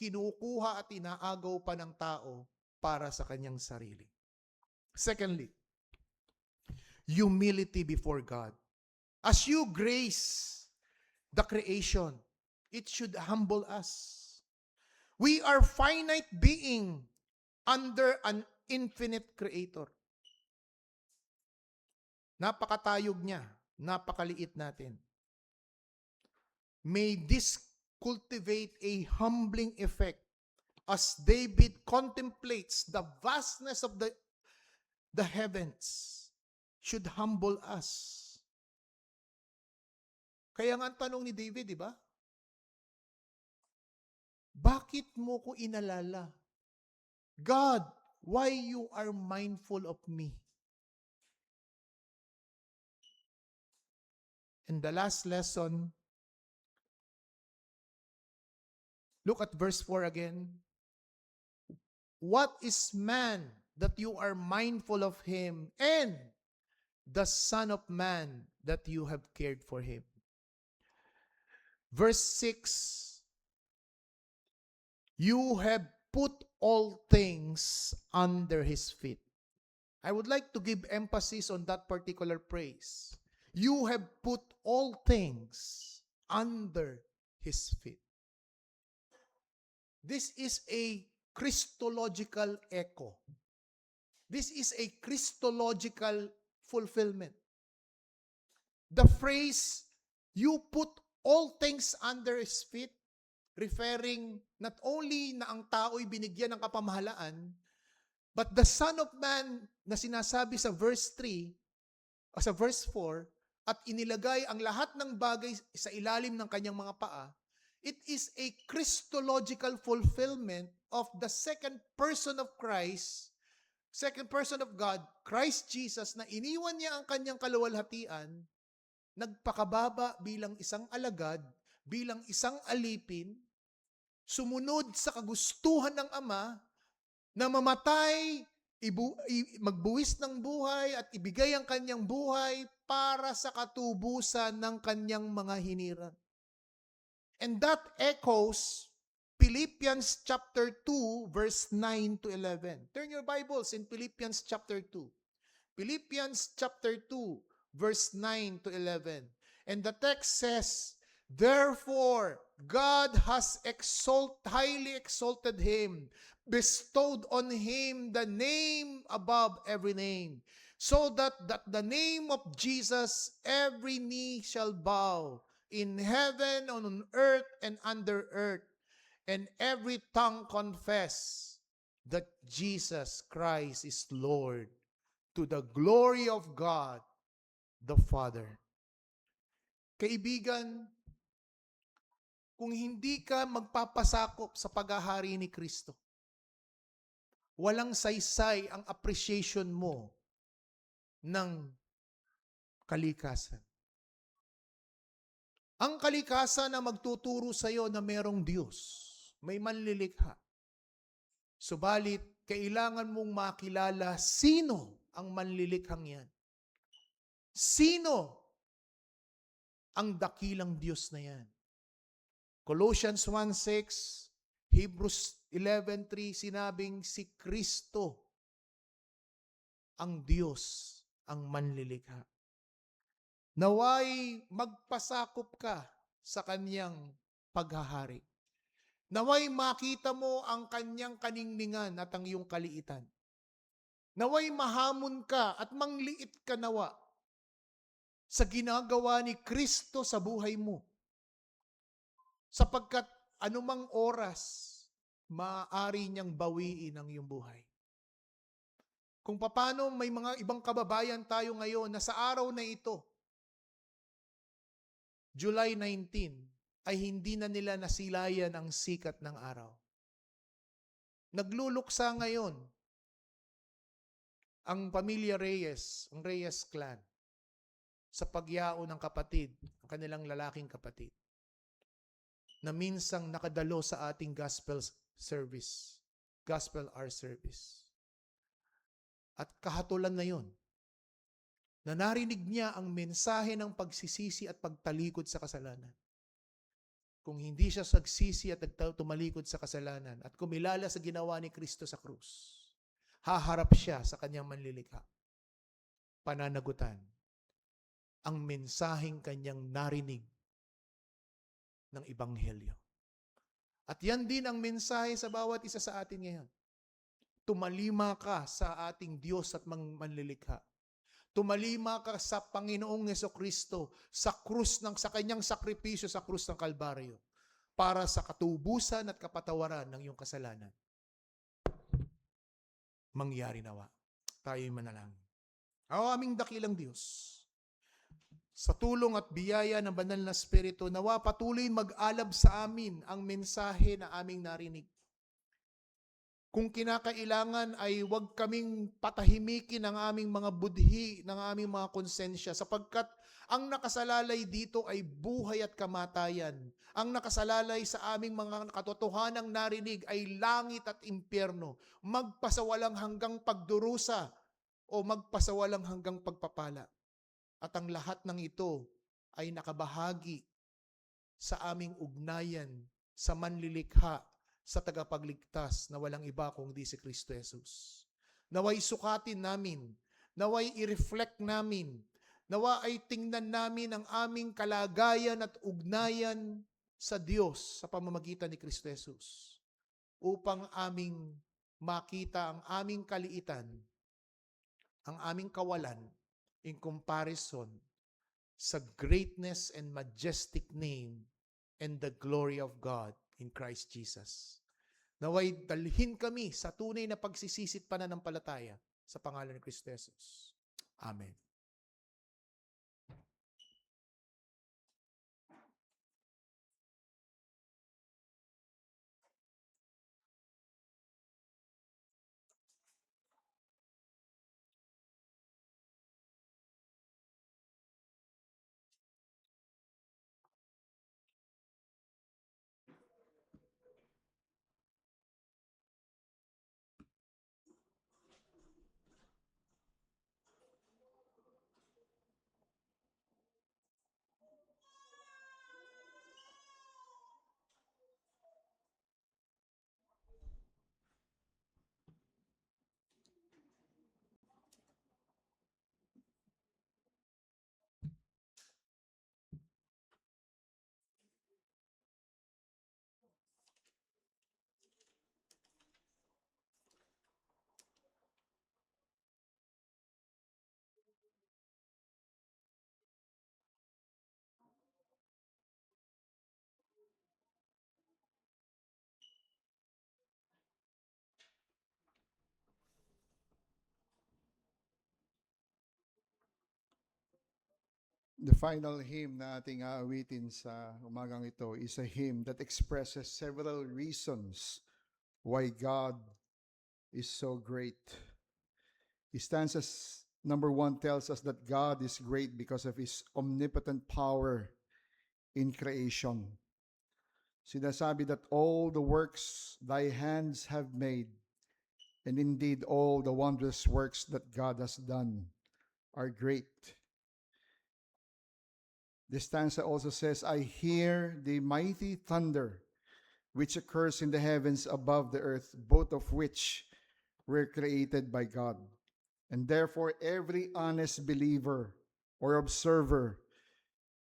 kinukuha at inaagaw pa ng tao para sa kanyang sarili. Secondly, humility before God. As you grace the creation, it should humble us. We are finite being under an infinite Creator. Napakatayog niya, napakaliit natin. May this cultivate a humbling effect as David contemplates the vastness of the heavens. Should humble us. Kaya nga ang tanong ni David, di ba? Bakit mo ko inalala? God, why you are mindful of me? And the last lesson, look at verse 4 again. What is man that you are mindful of him, and the Son of Man that you have cared for him? Verse 6, you have put all things under his feet. I would like to give emphasis on that particular phrase. You have put all things under his feet. This is a Christological echo. This is a Christological fulfillment. The phrase, you put all things under his feet, referring not only na ang tao'y binigyan ng kapamahalaan, but the Son of Man na sinasabi sa verse 3, o sa verse 4, at inilagay ang lahat ng bagay sa ilalim ng kanyang mga paa, it is a Christological fulfillment of the second person of Christ, second person of God, Christ Jesus, na iniwan niya ang kanyang kaluwalhatian, nagpakababa bilang isang alagad, bilang isang alipin, sumunod sa kagustuhan ng Ama, na mamatay, magbuwis ng buhay at ibigay ang kanyang buhay para sa katubusan ng kanyang mga hinirang. And that echoes Philippians chapter 2 verse 9 to 11. Turn your Bibles in Philippians chapter 2. Philippians chapter 2 verse 9 to 11. And the text says, therefore, God has highly exalted him, bestowed on him the name above every name, so that the name of Jesus every knee shall bow, in heaven, on earth, and under earth, and every tongue confess that Jesus Christ is Lord, to the glory of God the Father. Kaibigan, kung hindi ka magpapasakop sa paghahari ni Kristo, walang saysay ang appreciation mo ng kalikasan. Ang kalikasan na magtuturo sa iyo na merong Diyos, may manlilikha. Subalit, kailangan mong makilala sino ang manlilikhang yan. Sino ang dakilang Diyos na yan? Colossians 1:6, Hebrews 11:3, sinabing si Kristo ang Diyos, ang manlilikha. Naway magpasakop ka sa kanyang paghahari. Naway makita mo ang kanyang kaningningan at ang iyong kaliitan. Naway mahamon ka at mangliit ka nawa sa ginagawa ni Kristo sa buhay mo. Sapagkat anumang oras, maaari niyang bawiin ang iyong buhay. Kung paano may mga ibang kababayan tayo ngayon na sa araw na ito, July 19, ay hindi na nila nasilayan ang sikat ng araw. Nagluluksa ngayon ang pamilya Reyes, ang Reyes clan, sa pagyao ng kapatid, ang kanilang lalaking kapatid, na minsang nakadalo sa ating gospel service, gospel hour service. At kahatulan na yon, na narinig niya ang mensahe ng pagsisisi at pagtalikod sa kasalanan. Kung hindi siya sagsisi at tumalikod sa kasalanan at kumilala sa ginawa ni Kristo sa krus, haharap siya sa kanyang manlilikha. Pananagutan ang mensaheng kanyang narinig ng Ebanghelyo. At yan din ang mensahe sa bawat isa sa atin ngayon. Tumalima ka sa ating Diyos at manlilikha. Tumalima ka sa Panginoong Jesucristo sa krus sa kanyang sakripisyo sa krus ng Kalbaryo para sa katubusan at kapatawaran ng iyong kasalanan. Mangyari nawa. Tayo'y manalangin. O aming dakilang Diyos, sa tulong at biyaya ng banal na Espiritu, nawa patuloy mag-alab sa amin ang mensahe na aming narinig. Kung kinakailangan ay huwag kaming patahimikin ang aming mga budhi, ng aming mga konsensya, sapagkat ang nakasalalay dito ay buhay at kamatayan. Ang nakasalalay sa aming mga katotohanang narinig ay langit at impyerno, magpasawalang hanggang pagdurusa o magpasawalang hanggang pagpapala. At ang lahat ng ito ay nakabahagi sa aming ugnayan sa manlilikha, sa tagapagligtas na walang iba kundi si Kristo Jesus. Naway sukatin namin, naway i-reflect namin, nawa ay tingnan namin ang aming kalagayan at ugnayan sa Diyos sa pamamagitan ni Kristo Jesus, upang aming makita ang aming kaliitan, ang aming kawalan in comparison sa greatness and majestic name and the glory of God in Christ Jesus. Naway dalhin kami sa tunay na pagsisisit pananampalataya sa pangalan ni Kristo Jesus. Amen. The final hymn na ating aawitin sa umagang ito is a hymn that expresses several reasons why God is so great. Stanzas number 1 tells us that God is great because of His omnipotent power in creation. Sinasabi that all the works thy hands have made, and indeed all the wondrous works that God has done are great. This stanza also says, I hear the mighty thunder which occurs in the heavens above the earth, both of which were created by God. And therefore, every honest believer or observer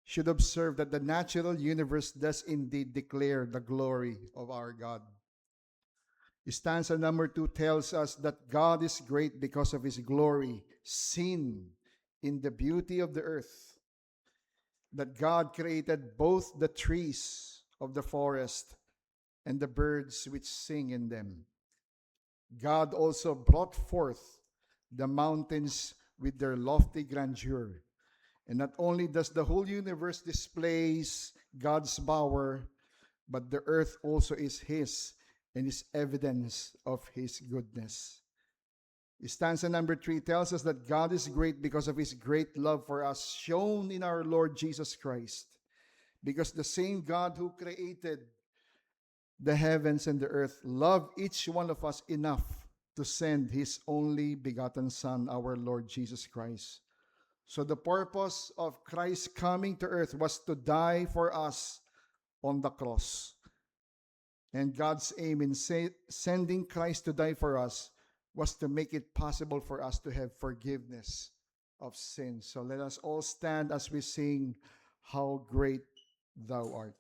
should observe that the natural universe does indeed declare the glory of our God. Stanza number 2 tells us that God is great because of His glory, seen in the beauty of the earth. That God created both the trees of the forest and the birds which sing in them. God also brought forth the mountains with their lofty grandeur. And not only does the whole universe displays God's power, but the earth also is His and is evidence of His goodness. Stanza number 3 tells us that God is great because of His great love for us, shown in our Lord Jesus Christ. Because the same God who created the heavens and the earth loved each one of us enough to send His only begotten Son, our Lord Jesus Christ. So the purpose of Christ coming to earth was to die for us on the cross. And God's aim in sending Christ to die for us was to make it possible for us to have forgiveness of sins. So let us all stand as we sing, How Great Thou Art.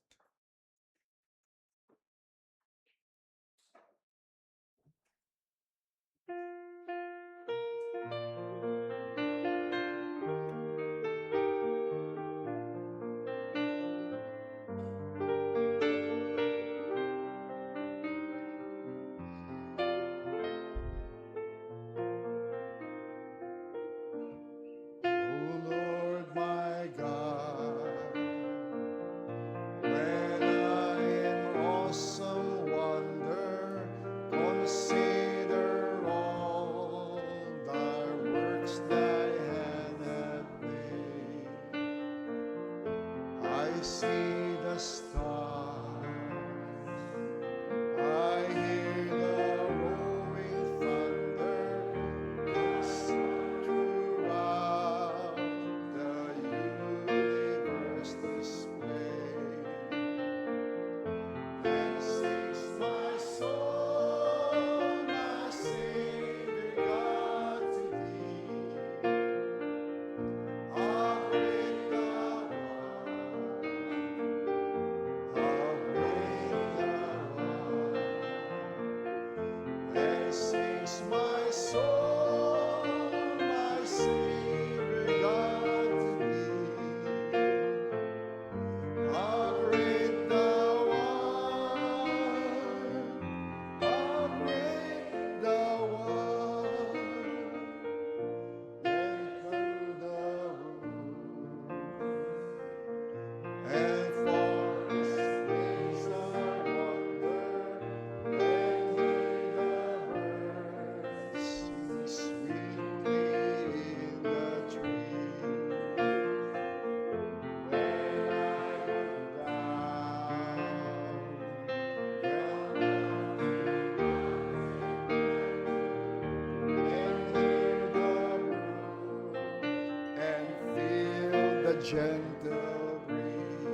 Gentle breeze,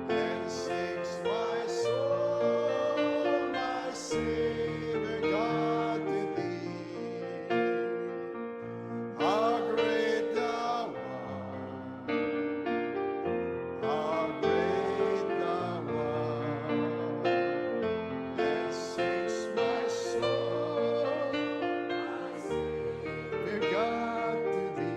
and sings my soul, my Savior God, to Thee. How great Thou art, how great Thou art, and sings my soul, my Savior God, to Thee.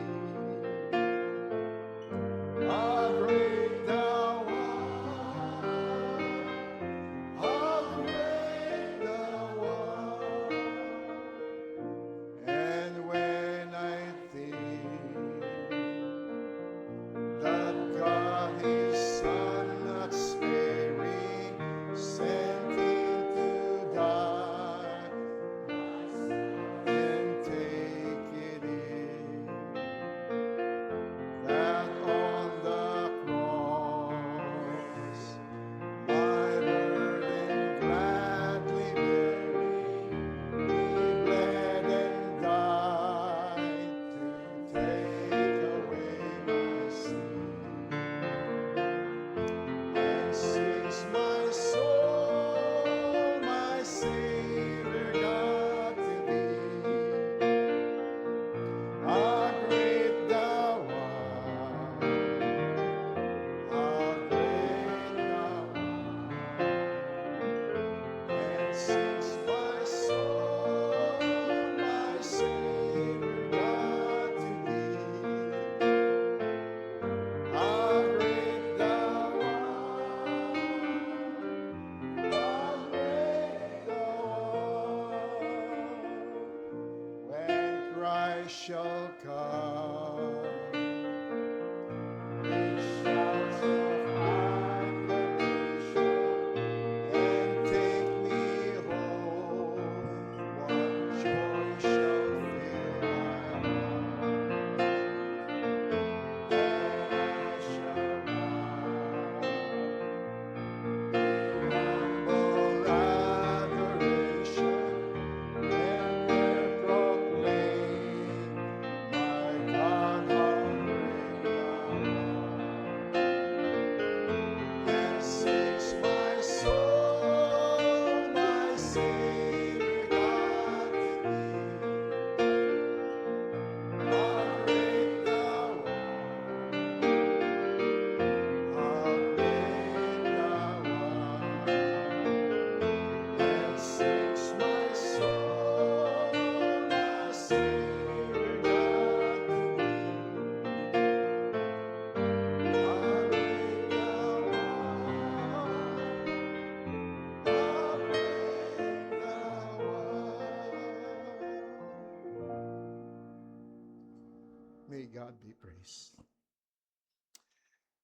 God be praised.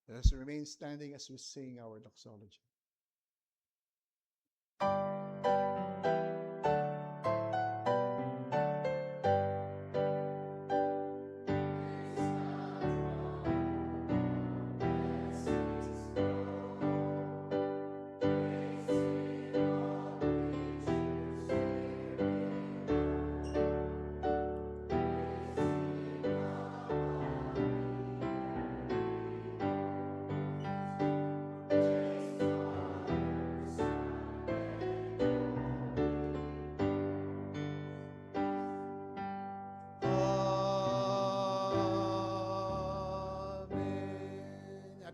Let us remain standing as we sing our doxology. Amen.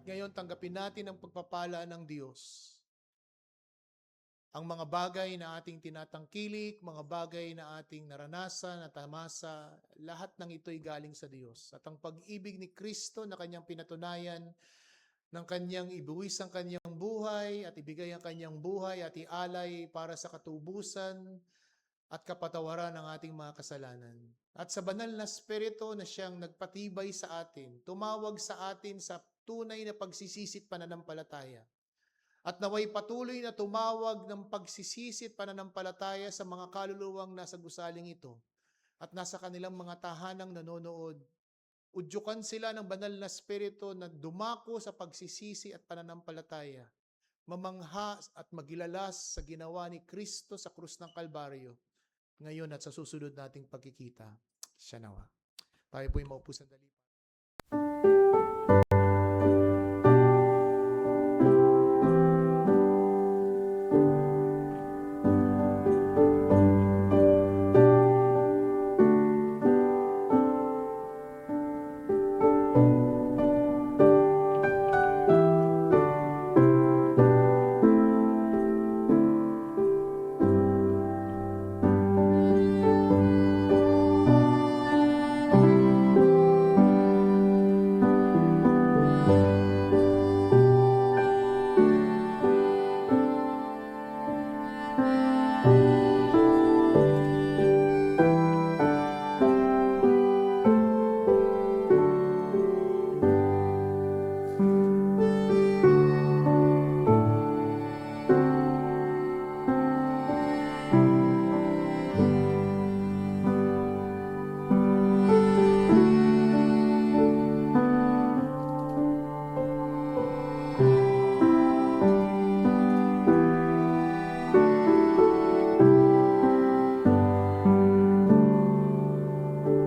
At ngayon, tanggapin natin ang pagpapala ng Diyos. Ang mga bagay na ating tinatangkilik, mga bagay na ating naranasan, natamasa, lahat ng ito'y galing sa Diyos. At ang pag-ibig ni Kristo na kanyang pinatunayan, ng kanyang ibuwis ang kanyang buhay at ibigay ang kanyang buhay at ialay para sa katubusan at kapatawaran ng ating mga kasalanan. At sa banal na Espiritu na siyang nagpatibay sa atin, tumawag sa atin sa tunay na pagsisisit pananampalataya. At naway patuloy na tumawag ng pagsisisit pananampalataya sa mga kaluluwang nasa gusaling ito at nasa kanilang mga tahanang nanonood. Udyukan sila ng banal na Espiritu na dumako sa pagsisisi at pananampalataya, mamangha at magilalas sa ginawa ni Kristo sa krus ng Kalbaryo, ngayon at sa susunod nating pagkikita. Siya nawa. Tayo po'y maupo sandali.